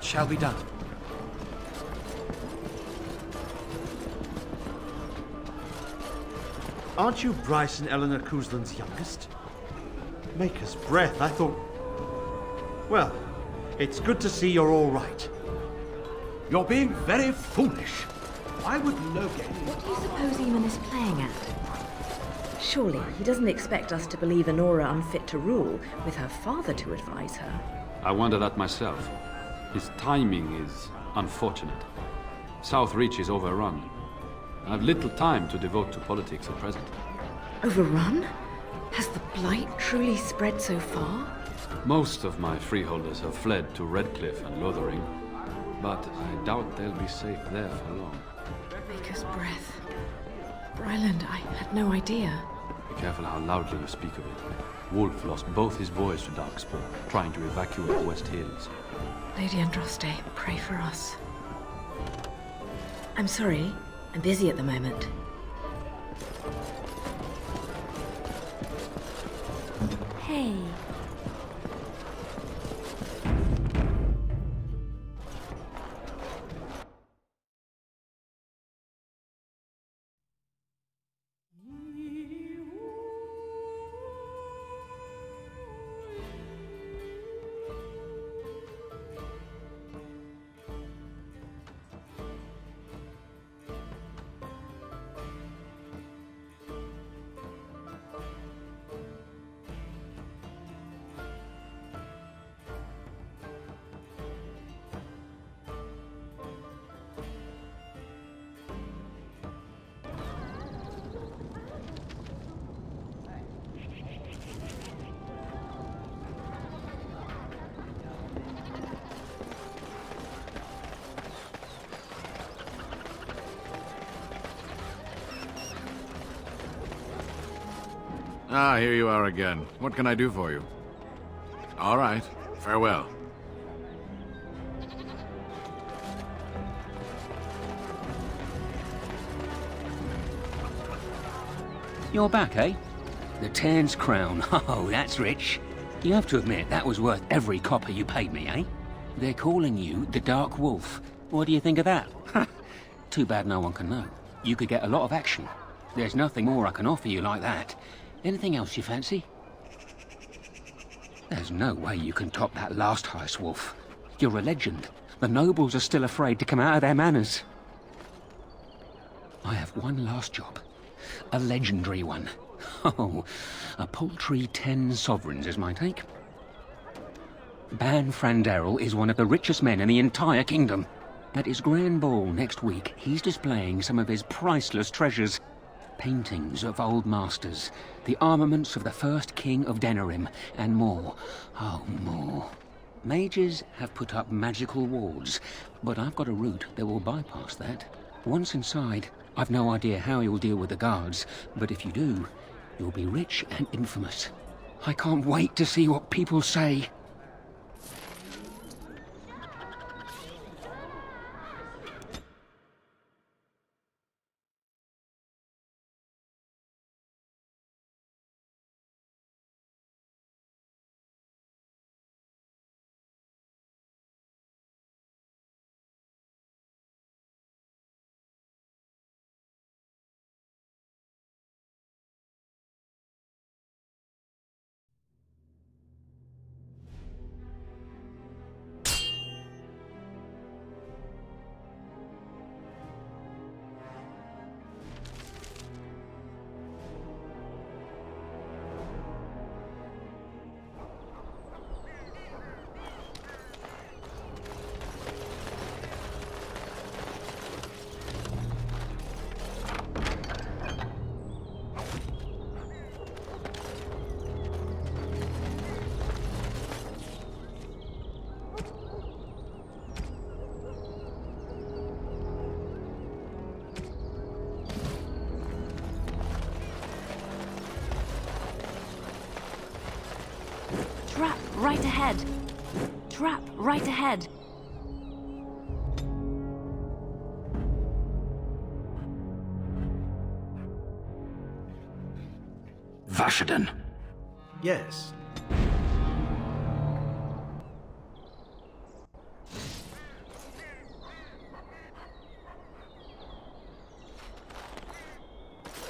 Shall be done. Aren't you Bryce and Eleanor Cousland's youngest? Maker's breath, I thought... Well, it's good to see you're all right. You're being very foolish. Why would Logan... What do you suppose Eamon is playing at? Surely he doesn't expect us to believe Anora unfit to rule, with her father to advise her. I wonder that myself. His timing is unfortunate. South Reach is overrun. I have little time to devote to politics at present. Overrun? Has the Blight truly spread so far? Most of my freeholders have fled to Redcliffe and Lothering, but I doubt they'll be safe there for long. Maker's breath. Bryland, I had no idea. Be careful how loudly you speak of it. Wolf lost both his boys to Darkspawn, trying to evacuate West Hills. Lady Andraste, pray for us. I'm sorry. I'm busy at the moment. Hey. Ah, here you are again. What can I do for you? All right. Farewell. You're back, eh? The Tairn's crown. Oh, that's rich. You have to admit, that was worth every copper you paid me, eh? They're calling you the Dark Wolf. What do you think of that? Too bad no one can know. You could get a lot of action. There's nothing more I can offer you like that. Anything else you fancy? There's no way you can top that last heist, Wolf. You're a legend. The nobles are still afraid to come out of their manors. I have one last job. A legendary one. Oh, a paltry 10 sovereigns is my take. Ban Franderil is one of the richest men in the entire kingdom. At his grand ball next week, he's displaying some of his priceless treasures. Paintings of old masters, the armaments of the first king of Denerim, and more. Oh, more. Mages have put up magical wards, but I've got a route that will bypass that. Once inside, I've no idea how you'll deal with the guards, but if you do, you'll be rich and infamous. I can't wait to see what people say. right ahead. Trap right ahead. Vashaden. Yes.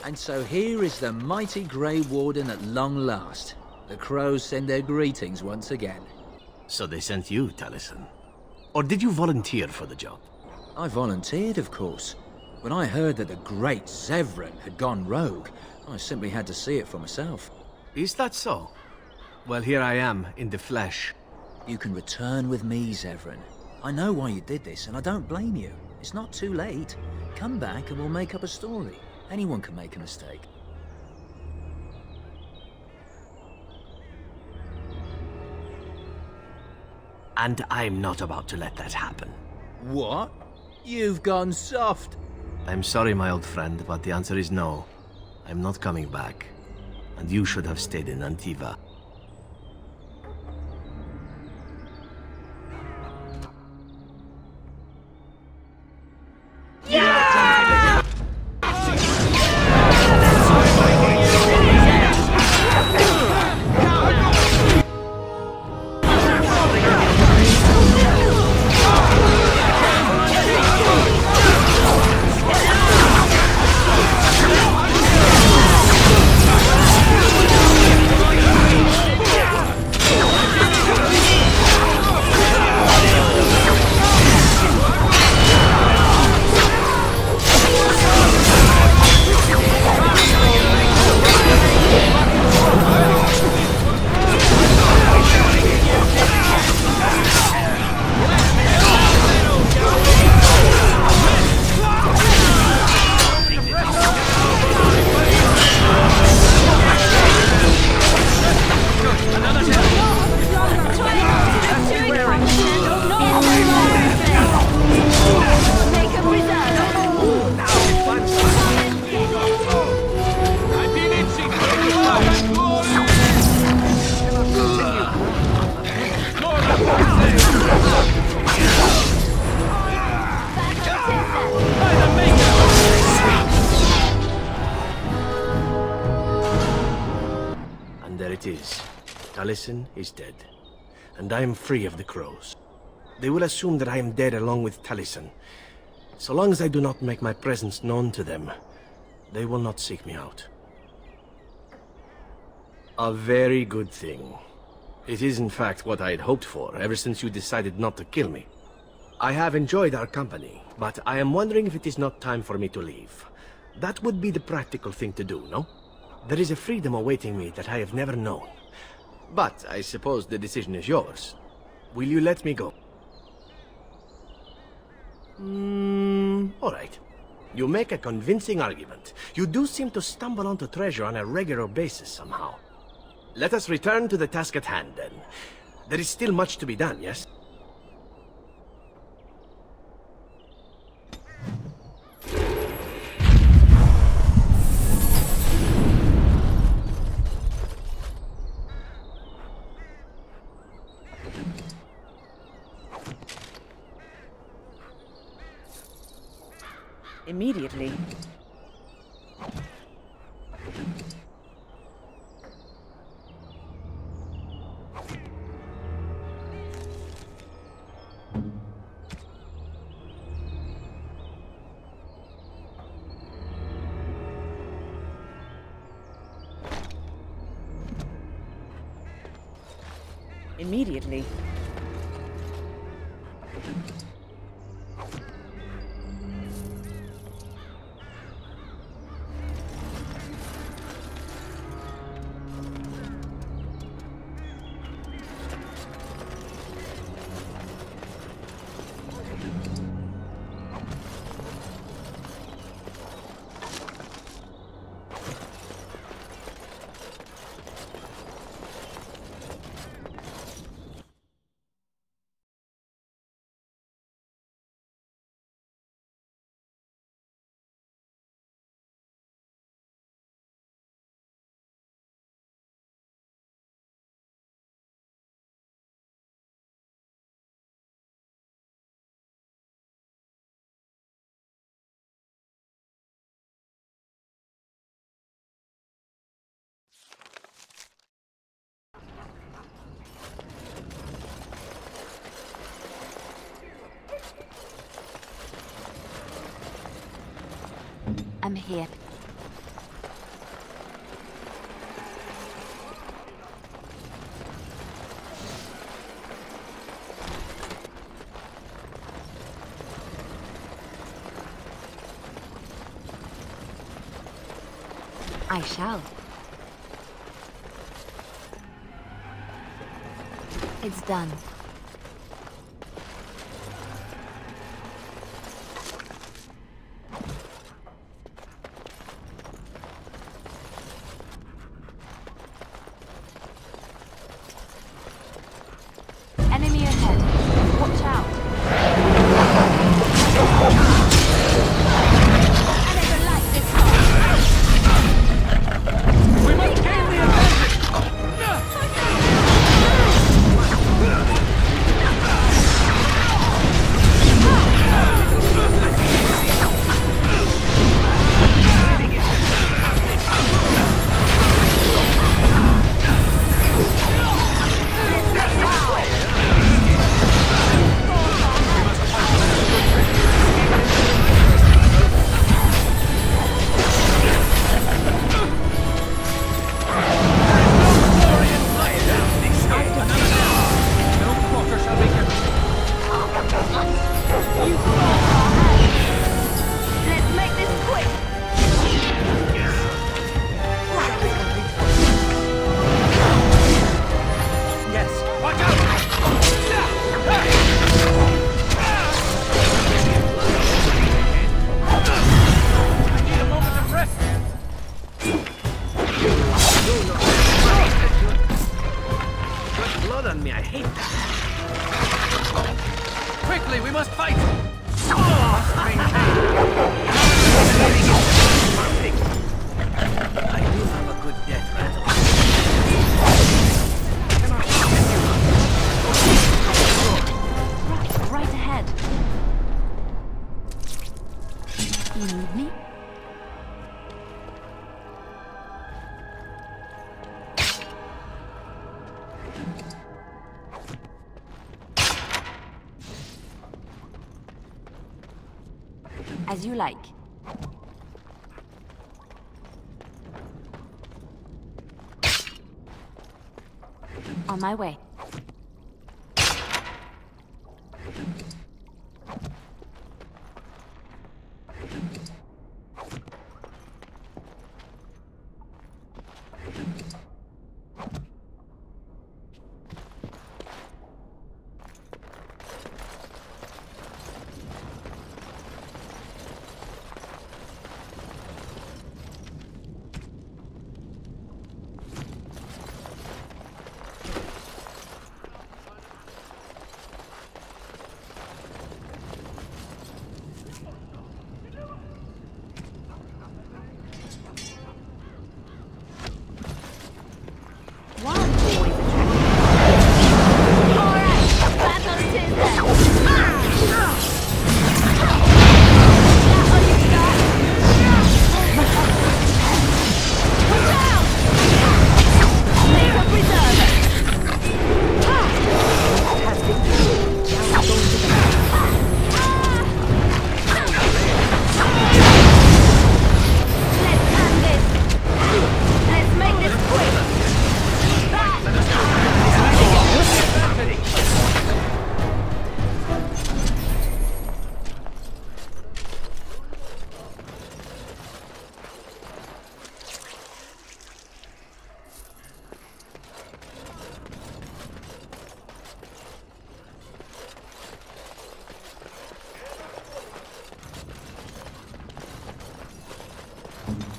And so here is the mighty Grey Warden at long last. The crows send their greetings once again. So they sent you, Taliesin. Or did you volunteer for the job? I volunteered, of course. When I heard that the great Zevran had gone rogue, I simply had to see it for myself. Is that so? Well, here I am, in the flesh. You can return with me, Zevran. I know why you did this, and I don't blame you. It's not too late. Come back and we'll make up a story. Anyone can make a mistake. And I'm not about to let that happen. What? You've gone soft. I'm sorry, my old friend, but the answer is no. I'm not coming back. And you should have stayed in Antiva. Taliesin is dead, and I am free of the crows. They will assume that I am dead along with Taliesin. So long as I do not make my presence known to them, they will not seek me out. A very good thing. It is in fact what I had hoped for ever since you decided not to kill me. I have enjoyed our company, but I am wondering if it is not time for me to leave. That would be the practical thing to do, no? There is a freedom awaiting me that I have never known. But I suppose the decision is yours. Will you let me go? All right. You make a convincing argument. You do seem to stumble onto treasure on a regular basis somehow. Let us return to the task at hand, then. There is still much to be done, yes? Immediately. Immediately. I'm here. I shall. It's done. Enemy ahead. Watch out. We must gain the advantage! Quickly, we must fight! I do have a good death rattle. Right ahead. You need me? As you like. On my way.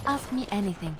Ask me anything.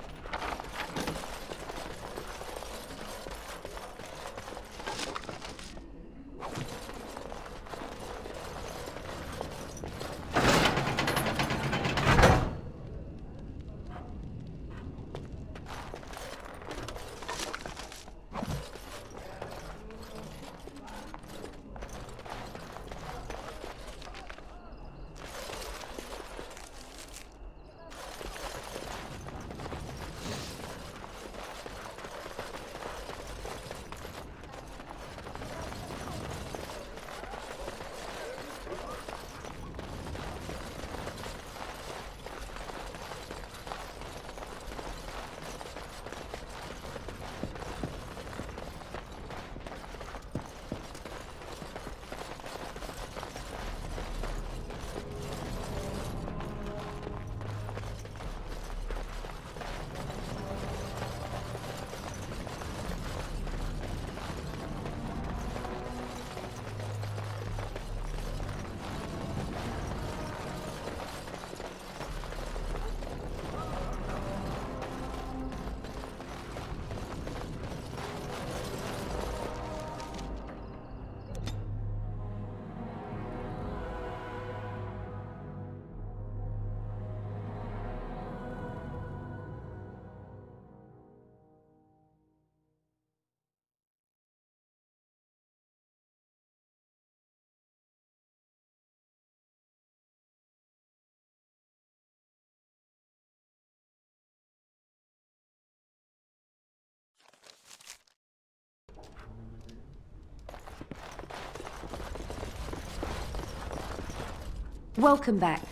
Welcome back.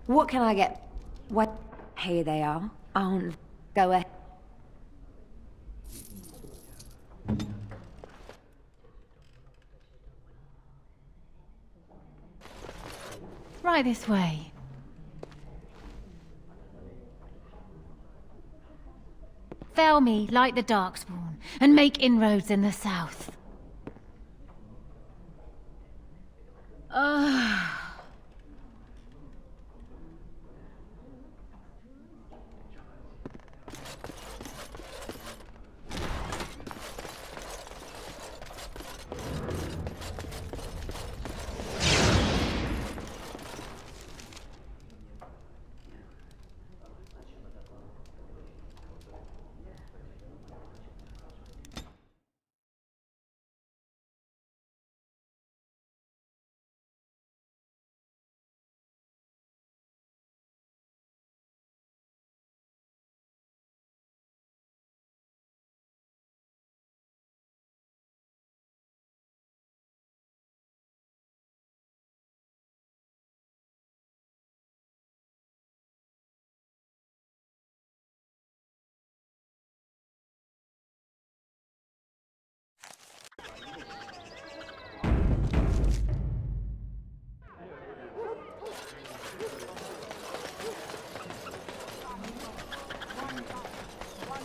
What can I get? What? Here they are. On. Go ahead. Right this way. Fell me like the Darkspawn, and make inroads in the south.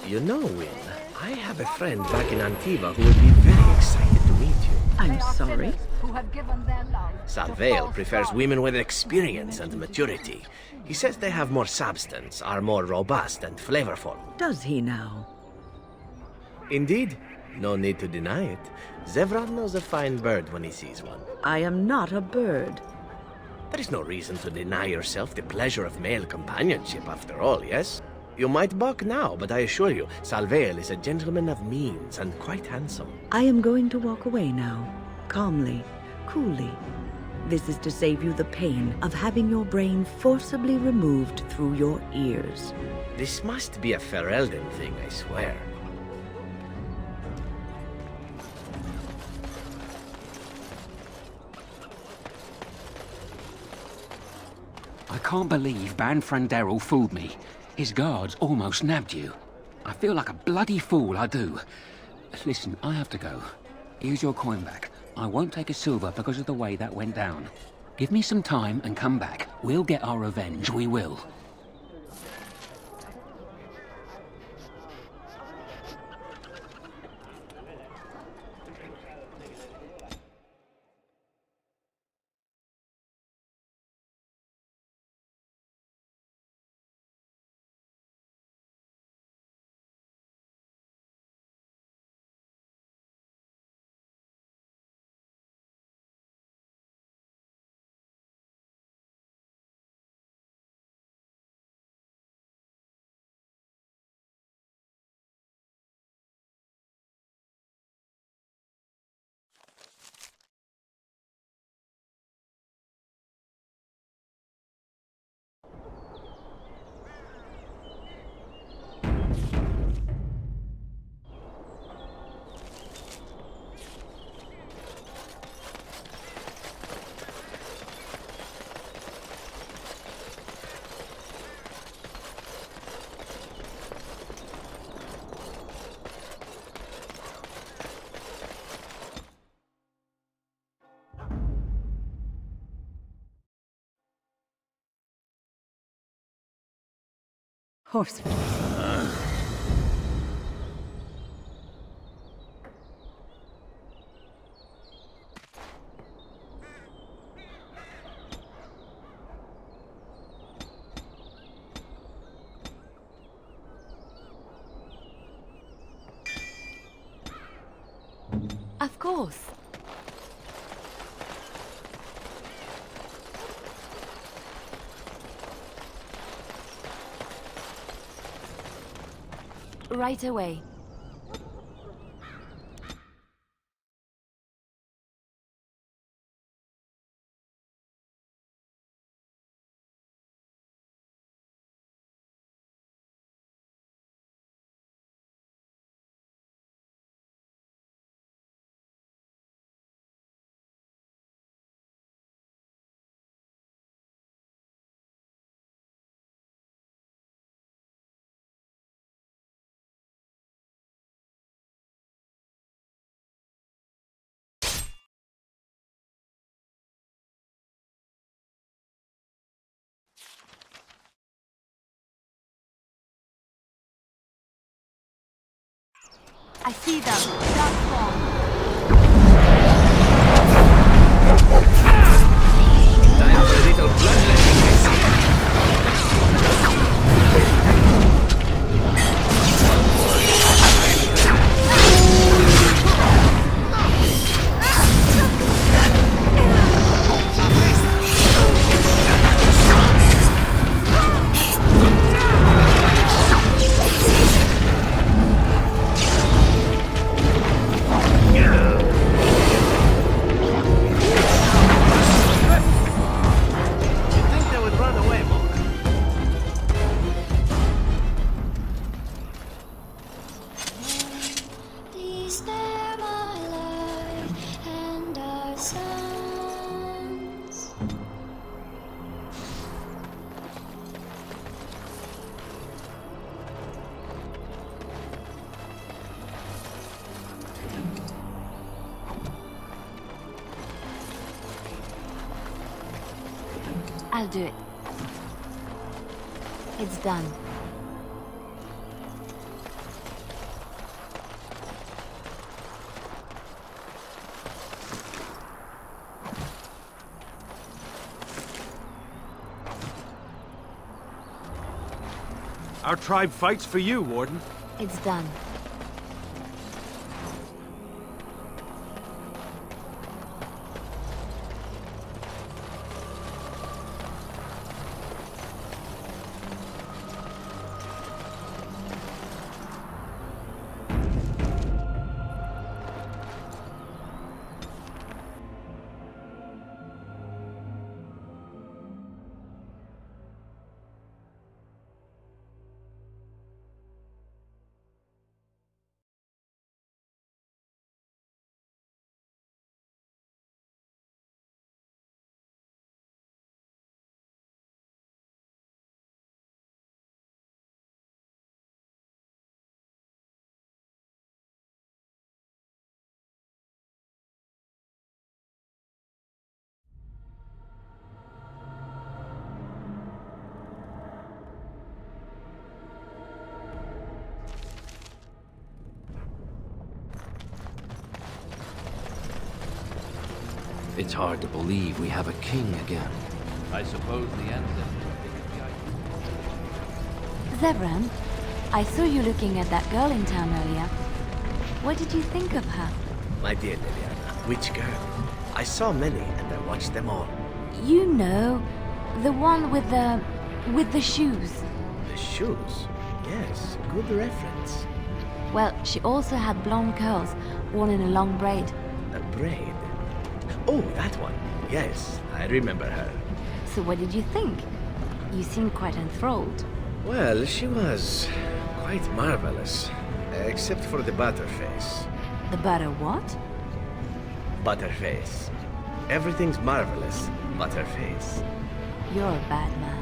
You know, Wynne, I have a friend back in Antiva who would be very excited to meet you. I'm sorry? Who have given their love. Salvail prefers women with experience and maturity. He says they have more substance, are more robust and flavorful. Does he now? Indeed. No need to deny it. Zevran knows a fine bird when he sees one. I am not a bird. There is no reason to deny yourself the pleasure of male companionship, after all, yes? You might balk now, but I assure you, Salvail is a gentleman of means and quite handsome. I am going to walk away now, calmly, coolly. This is to save you the pain of having your brain forcibly removed through your ears. This must be a Ferelden thing, I swear. I can't believe Ban Franderil fooled me. His guards almost nabbed you. I feel like a bloody fool, I do. Listen, I have to go. Here's your coin back. I won't take a silver because of the way that went down. Give me some time and come back. We'll get our revenge, we will. Horse. Of course. Right away. I see them. Darkspawn. Time for a little bloodletting, I see. I'll do it. It's done. Our tribe fights for you, Warden. It's done. It's hard to believe we have a king again. I suppose the answer. Zevran, I saw you looking at that girl in town earlier. What did you think of her? My dear Liliana, which girl? I saw many, and I watched them all. You know, the one with the shoes. The shoes? Yes, good reference. Well, she also had blonde curls, worn in a long braid. A braid? Oh, that one. Yes, I remember her. So what did you think? You seemed quite enthralled. Well, she was quite marvelous. Except for the butterface. The butter what? Butterface. Everything's marvelous, butterface. You're a bad man.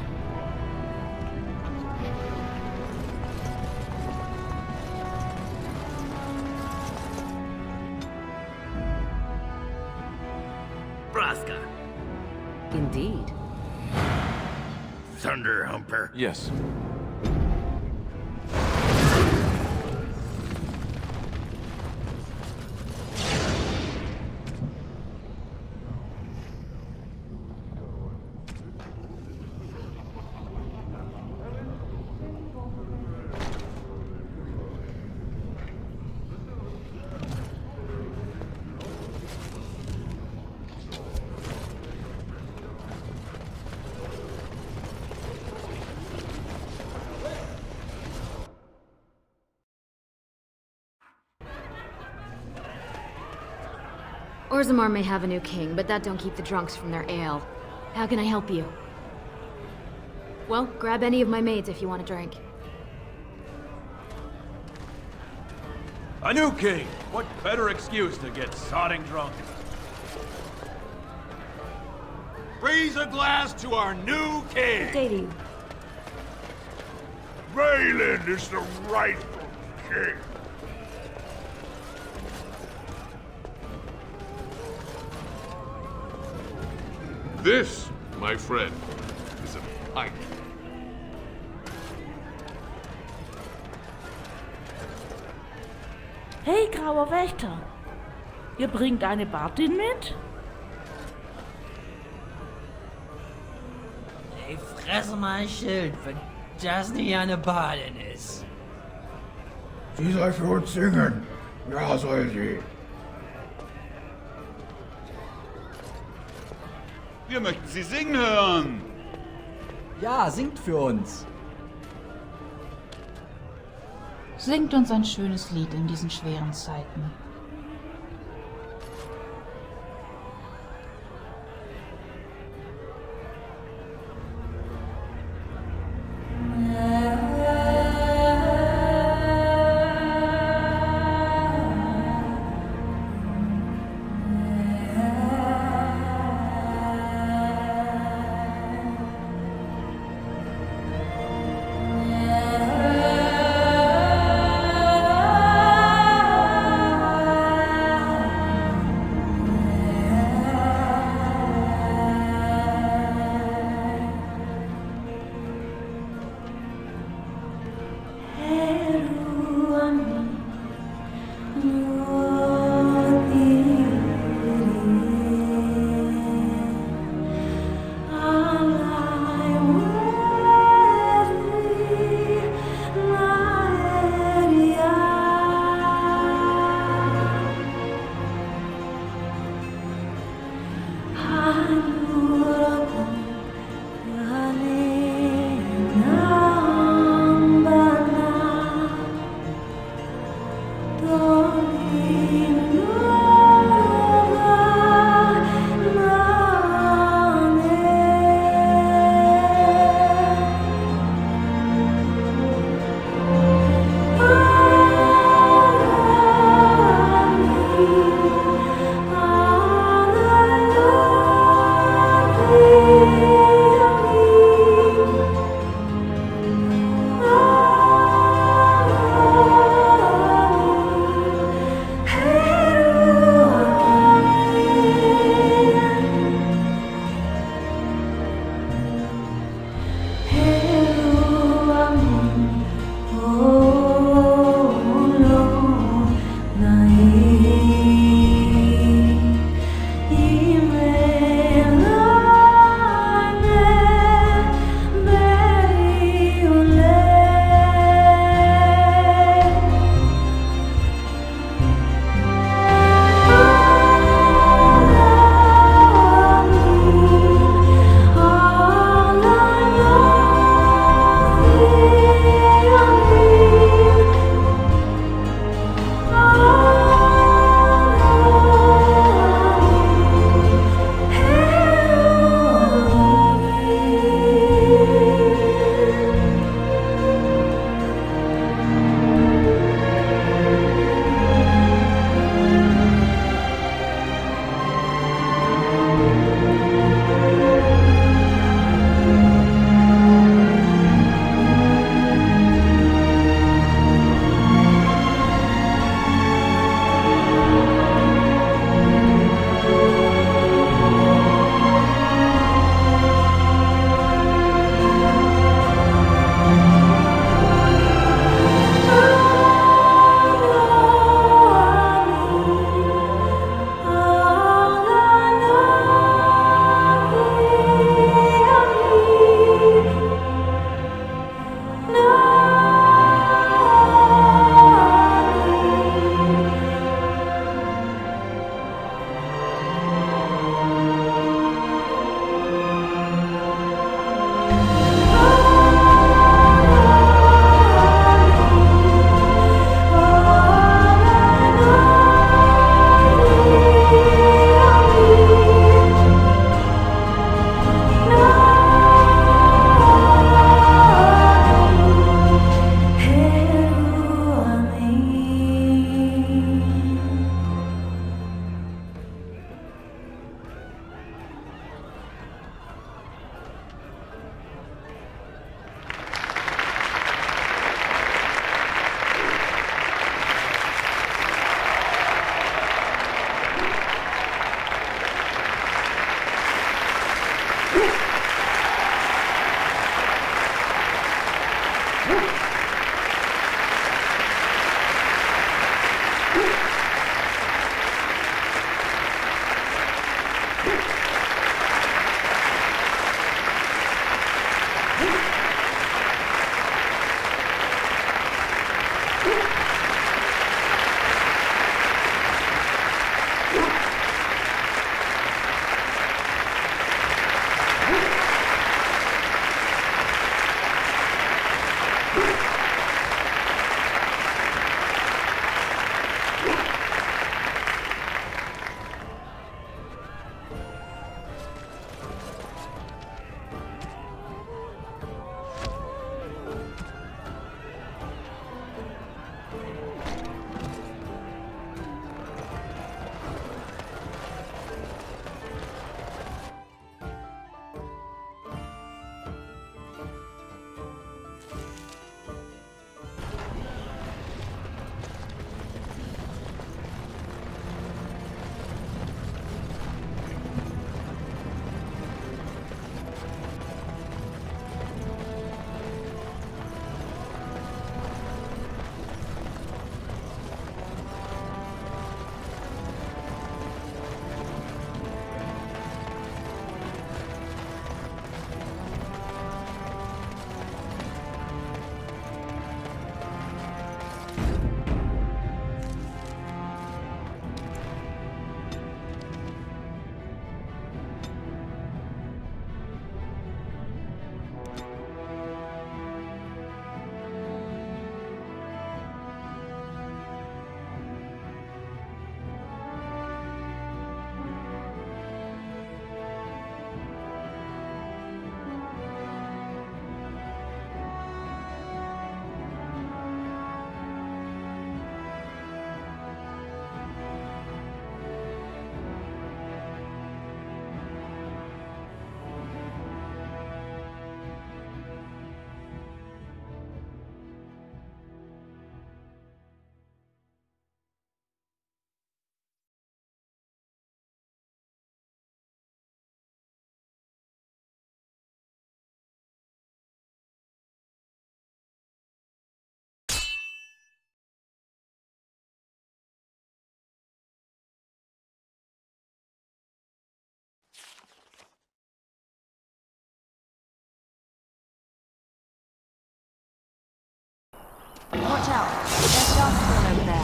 Braska. Indeed. Thunder Humper. Yes. Orzammar may have a new king, but that don't keep the drunks from their ale. How can I help you? Well, grab any of my maids if you want a drink. A new king! What better excuse to get sodding drunk? Raise a glass to our new king! Good day to you. Rayland is the rightful king. This, my friend, is a pike. Hey, grauer Wächter. Ihr bringt eine Bartin mit? Ich fresse mein Schild, wenn das nicht eine Badin ist. Sie soll für uns singen. Ja, soll sie. Wir möchten sie singen hören. Ja, singt für uns. Singt uns ein schönes Lied in diesen schweren Zeiten. Watch out. There's Darkspawn over there.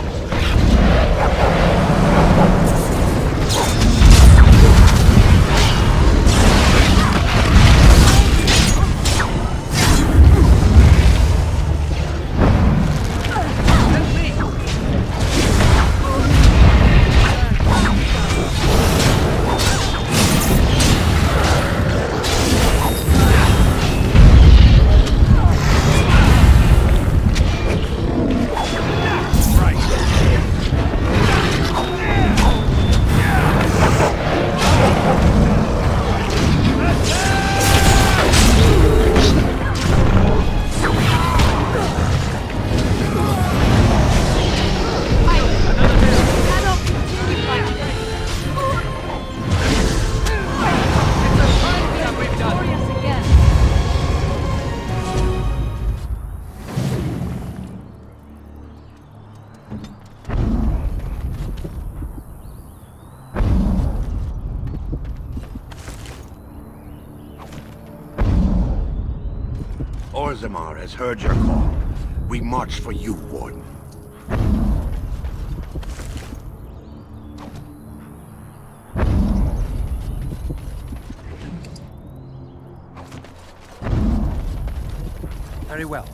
Orzammar has heard your call. We march for you, Warden. Very well.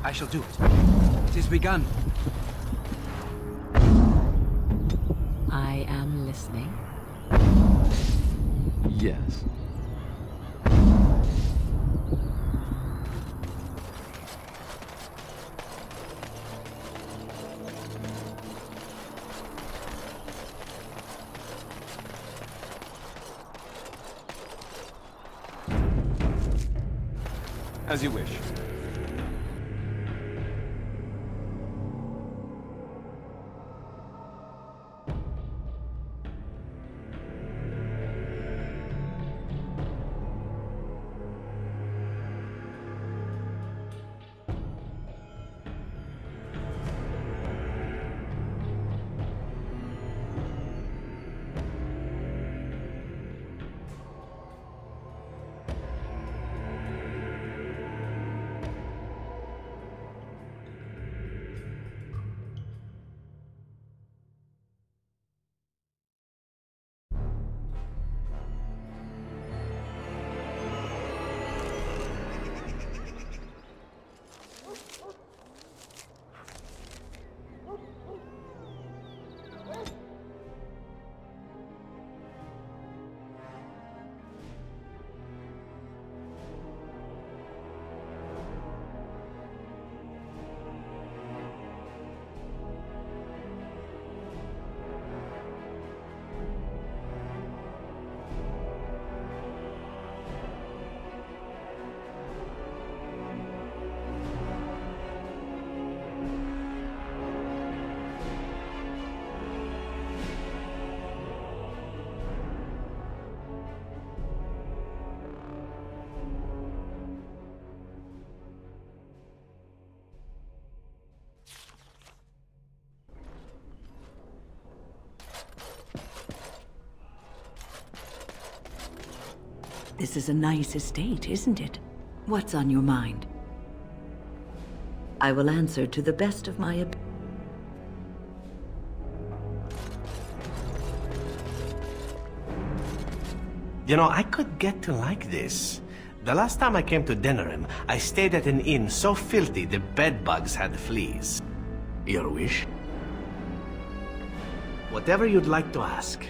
I shall do it. It is begun. I am listening. Yes. As you wish. This is a nice estate, isn't it? What's on your mind? I will answer to the best of my ability. You know, I could get to like this. The last time I came to Denerim, I stayed at an inn so filthy the bedbugs had fleas. Your wish? Whatever you'd like to ask.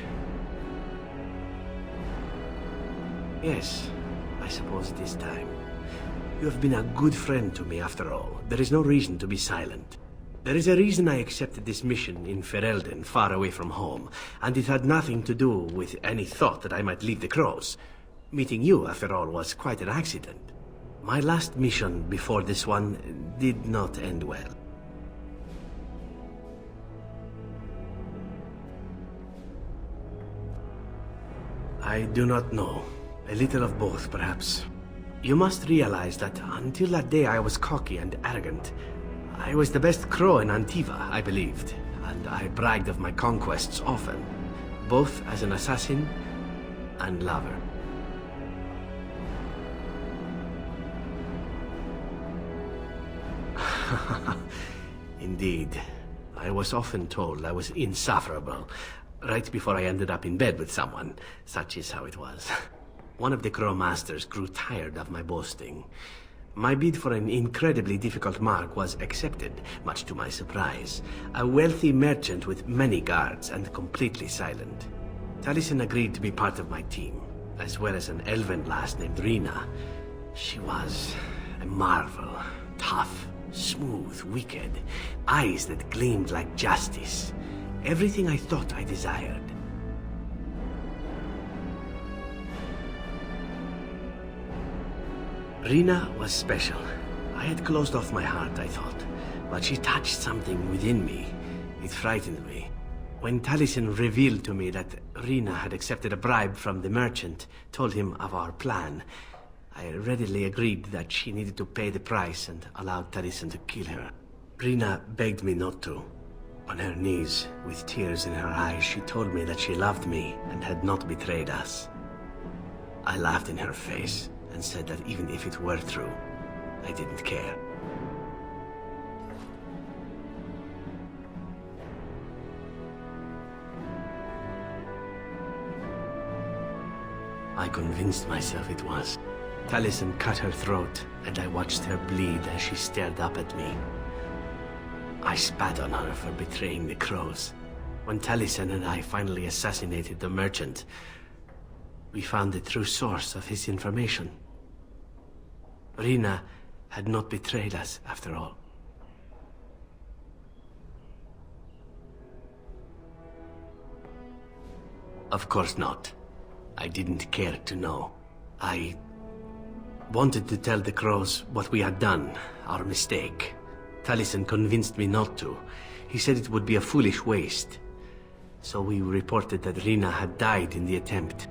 Yes, I suppose it is time. You have been a good friend to me after all. There is no reason to be silent. There is a reason I accepted this mission in Ferelden, far away from home, and it had nothing to do with any thought that I might leave the Crows. Meeting you, after all, was quite an accident. My last mission before this one did not end well. I do not know. A little of both, perhaps. You must realize that until that day I was cocky and arrogant. I was the best crow in Antiva, I believed, and I bragged of my conquests often, both as an assassin and lover. Indeed. I was often told I was insufferable, right before I ended up in bed with someone. Such is how it was. One of the Crow Masters grew tired of my boasting. My bid for an incredibly difficult mark was accepted, much to my surprise. A wealthy merchant with many guards and completely silent. Taliesin agreed to be part of my team, as well as an elven lass named Rina. She was a marvel. Tough, smooth, wicked. Eyes that gleamed like justice. Everything I thought I desired. Rina was special. I had closed off my heart, I thought, but she touched something within me. It frightened me. When Taliesin revealed to me that Rina had accepted a bribe from the merchant, told him of our plan, I readily agreed that she needed to pay the price and allowed Taliesin to kill her. Rina begged me not to. On her knees, with tears in her eyes, she told me that she loved me and had not betrayed us. I laughed in her face and said that even if it were true, I didn't care. I convinced myself it was. Taliesin cut her throat, and I watched her bleed as she stared up at me. I spat on her for betraying the crows. When Taliesin and I finally assassinated the merchant, we found the true source of his information. Rina had not betrayed us, after all. Of course not. I didn't care to know. I wanted to tell the crows what we had done, our mistake. Taliesin convinced me not to. He said it would be a foolish waste. So we reported that Rina had died in the attempt.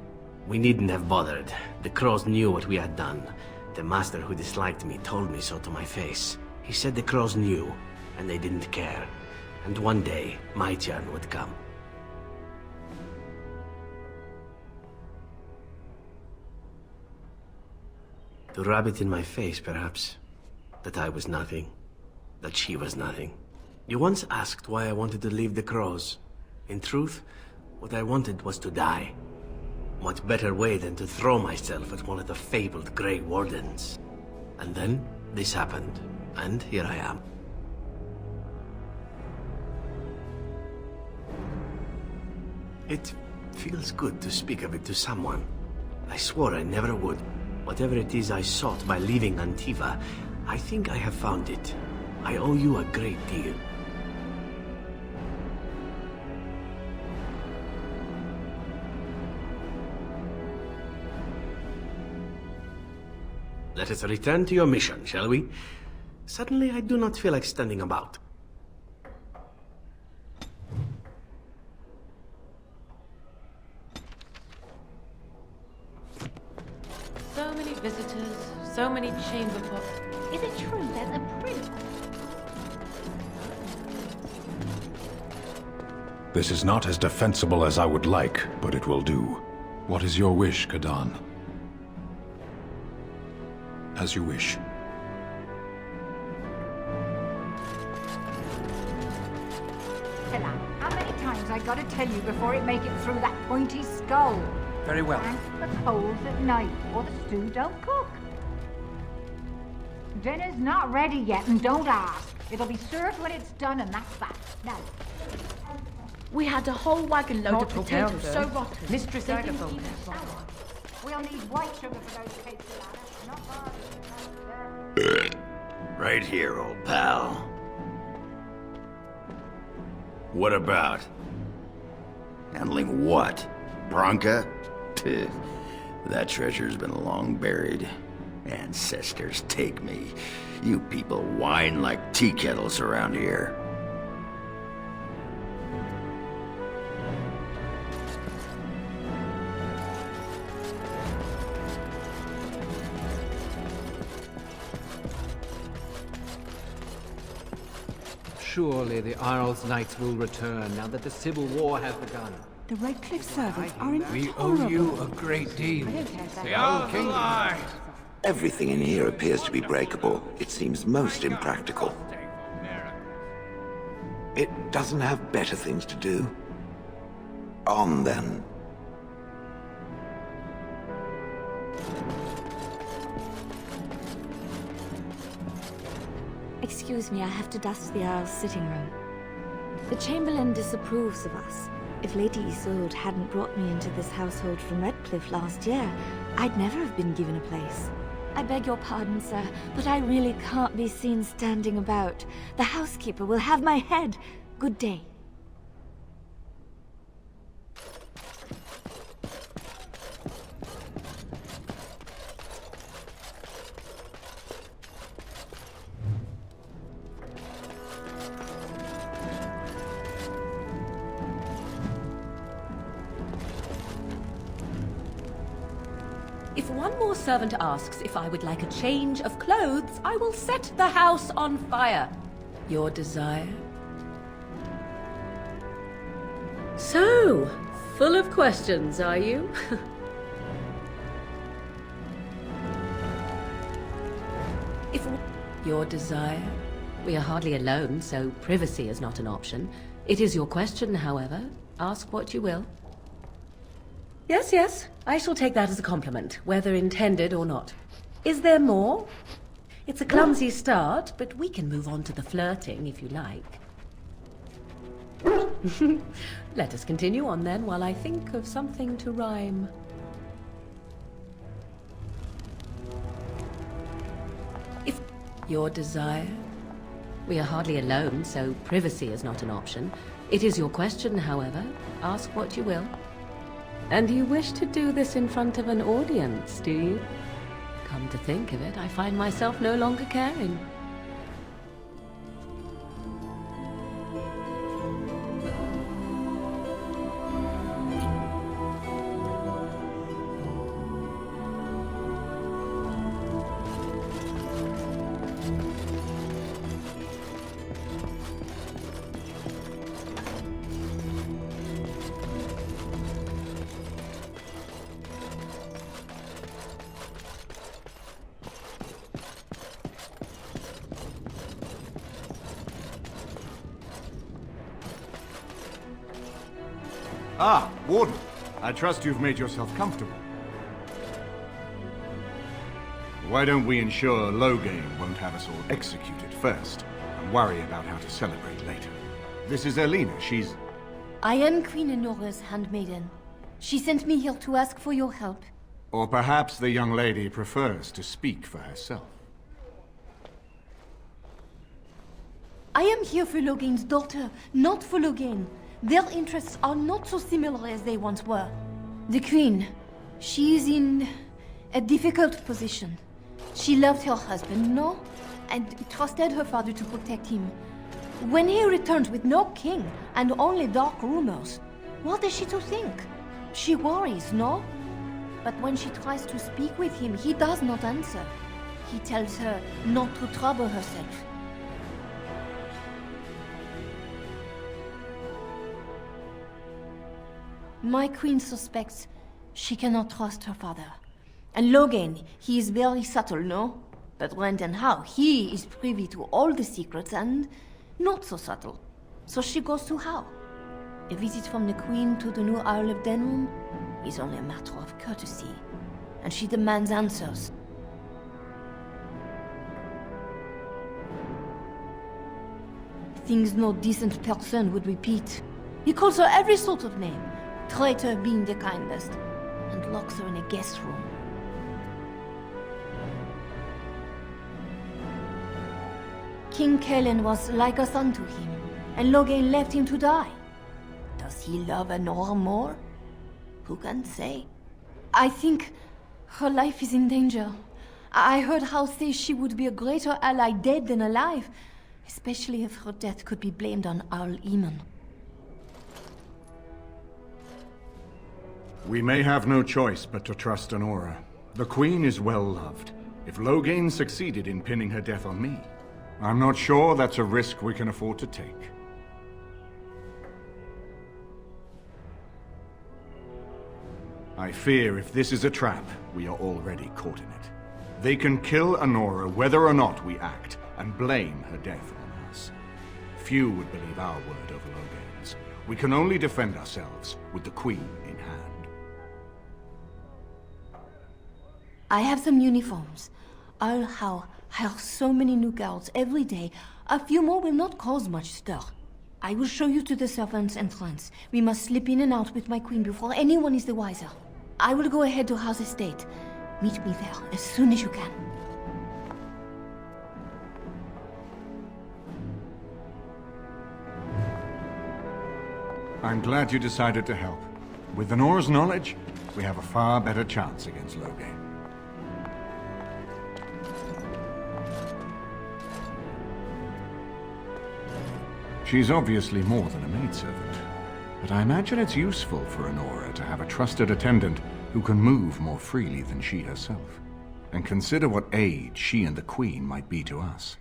We needn't have bothered. The crows knew what we had done. The master who disliked me told me so to my face. He said the crows knew, and they didn't care. And one day, my turn would come. To rub it in my face, perhaps. That I was nothing. That she was nothing. You once asked why I wanted to leave the crows. In truth, what I wanted was to die. What better way than to throw myself at one of the fabled Grey Wardens? And then, this happened. And here I am. It feels good to speak of it to someone. I swore I never would. Whatever it is I sought by leaving Antiva, I think I have found it. I owe you a great deal. Let us return to your mission, shall we? Suddenly, I do not feel like standing about. So many visitors, so many chamber pots. Is it true there's a prince? This is not as defensible as I would like, but it will do. What is your wish, Kadan? As you wish. How many times I gotta tell you before it make it through that pointy skull? Very well. And the coals at night, or the stew don't cook. Dinner's not ready yet, and don't ask. It'll be served when it's done, and that's that. Now. We had a whole wagon load of potatoes, so rotten. Mistress Agatha. We'll need white sugar for those cakes, not barley. Right here, old pal. What about? Handling what? Bronca? Pff, that treasure's been long buried. Ancestors take me. You people whine like tea kettles around here. Surely the Isle's knights will return now that the civil war has begun. The Redcliffe servants are in We owe you a great deal. The old king. Everything in here appears to be breakable. It seems most impractical. It doesn't have better things to do. On then. Excuse me, I have to dust the Earl's sitting room. The Chamberlain disapproves of us. If Lady Isolde hadn't brought me into this household from Redcliffe last year, I'd never have been given a place. I beg your pardon, sir, but I really can't be seen standing about. The housekeeper will have my head. Good day. If one more servant asks if I would like a change of clothes, I will set the house on fire. Your desire? So, full of questions, are you? If your desire? We are hardly alone, so privacy is not an option. It is your question, however. Ask what you will. Yes, yes. I shall take that as a compliment, whether intended or not. Is there more? It's a clumsy start, but we can move on to the flirting if you like. Let us continue on then, while I think of something to rhyme. If your desire? We are hardly alone, so privacy is not an option. It is your question, however. Ask what you will. And you wish to do this in front of an audience, do you? Come to think of it, I find myself no longer caring. Ah, Warden. I trust you've made yourself comfortable. Why don't we ensure Loghain won't have us all executed first, and worry about how to celebrate later? This is Elena. She's... I am Queen Enora's handmaiden. She sent me here to ask for your help. Or perhaps the young lady prefers to speak for herself. I am here for Loghain's daughter, not for Loghain. Their interests are not so similar as they once were. The Queen, she is in a difficult position. She loved her husband, no? And trusted her father to protect him. When he returns with no king and only dark rumors, what is she to think? She worries, no? But when she tries to speak with him, he does not answer. He tells her not to trouble herself. My queen suspects she cannot trust her father. And Loghain, he is very subtle, no? But when and how, he is privy to all the secrets and not so subtle. So she goes to how? A visit from the queen to the new Isle of Denham is only a matter of courtesy. And she demands answers. Things no decent person would repeat. He calls her every sort of name. Traitor being the kindest, and locks her in a guest room. King Kellen was like a son to him, and Loghain left him to die. Does he love Enora more? Who can say? I think her life is in danger. I heard House say she would be a greater ally dead than alive, especially if her death could be blamed on Arl Eamon. We may have no choice but to trust Enora. The Queen is well loved. If Loghain succeeded in pinning her death on me, I'm not sure that's a risk we can afford to take. I fear if this is a trap, we are already caught in it. They can kill Anora whether or not we act, and blame her death on us. Few would believe our word over Logain's. We can only defend ourselves with the Queen in hand. I have some uniforms. I'll hire so many new guards every day. A few more will not cause much stir. I will show you to the servants' entrance. We must slip in and out with my queen before anyone is the wiser. I will go ahead to House Estate. Meet me there as soon as you can. I'm glad you decided to help. With Anora's knowledge, we have a far better chance against Logain. She's obviously more than a maidservant, but I imagine it's useful for Anora to have a trusted attendant who can move more freely than she herself. And consider what aid she and the Queen might be to us.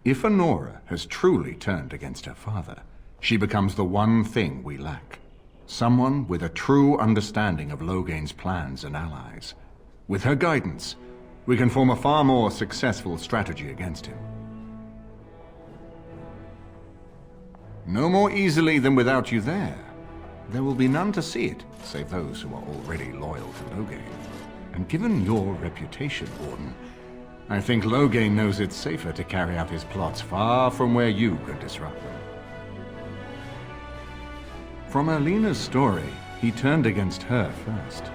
If Anora has truly turned against her father, she becomes the one thing we lack. Someone with a true understanding of Logain's plans and allies. With her guidance, we can form a far more successful strategy against him. No more easily than without you there. There will be none to see it, save those who are already loyal to Logain. And given your reputation, Warden, I think Logain knows it's safer to carry out his plots far from where you can disrupt them. From Erlena's story, he turned against her first.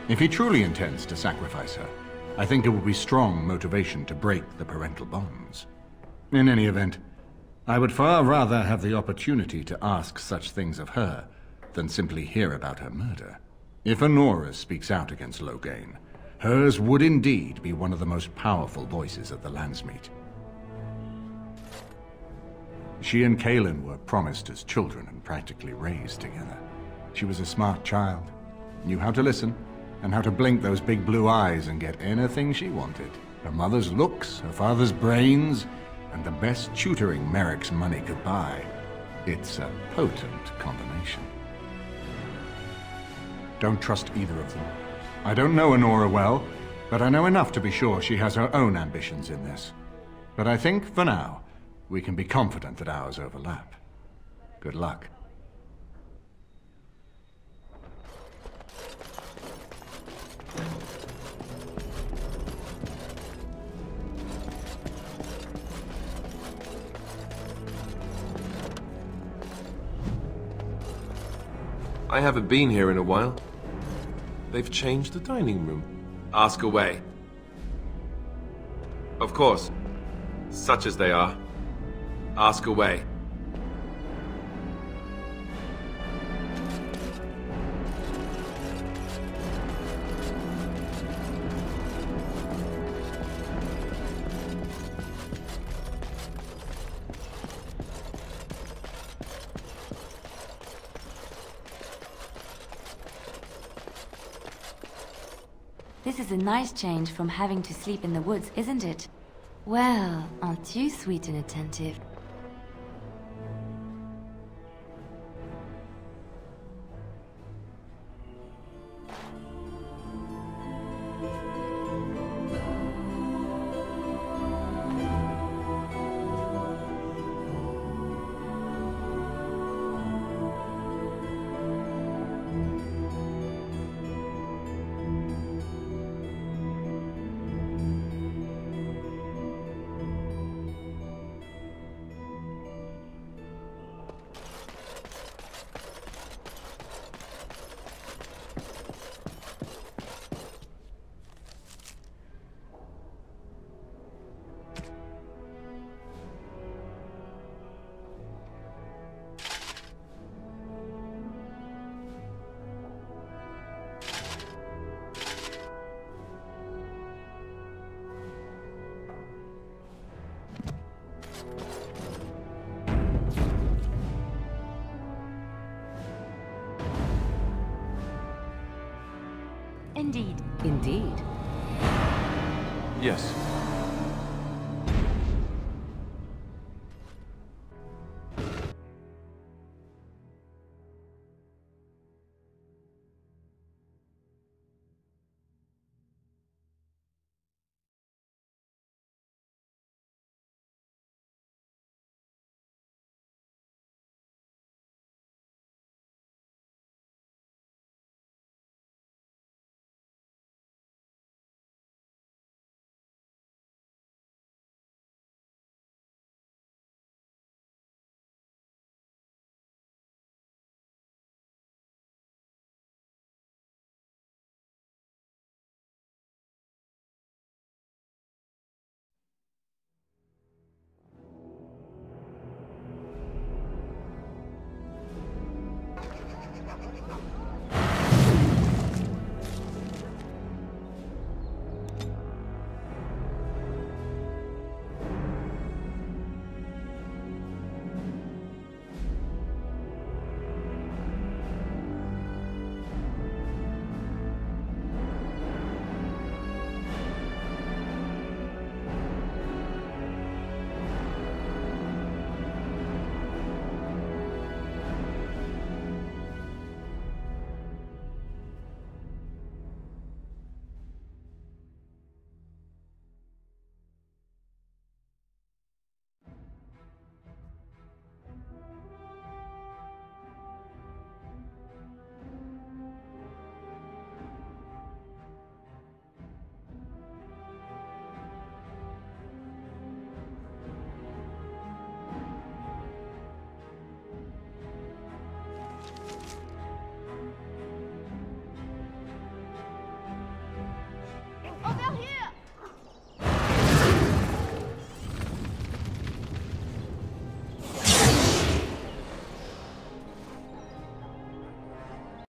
If he truly intends to sacrifice her, I think it will be strong motivation to break the parental bonds. In any event, I would far rather have the opportunity to ask such things of her than simply hear about her murder. If Anora speaks out against Logain, hers would indeed be one of the most powerful voices at the Landsmeet. She and Kaelin were promised as children and practically raised together. She was a smart child, knew how to listen, and how to blink those big blue eyes and get anything she wanted. Her mother's looks, her father's brains, and the best tutoring Merrick's money could buy. It's a potent combination. Don't trust either of them. I don't know Anora well, but I know enough to be sure she has her own ambitions in this. But I think, for now, we can be confident that ours overlap. Good luck. I haven't been here in a while. They've changed the dining room. Ask away. Of course. Such as they are. Ask away. This is a nice change from having to sleep in the woods, isn't it? Well, aren't you sweet and attentive? Indeed. Indeed. Yes.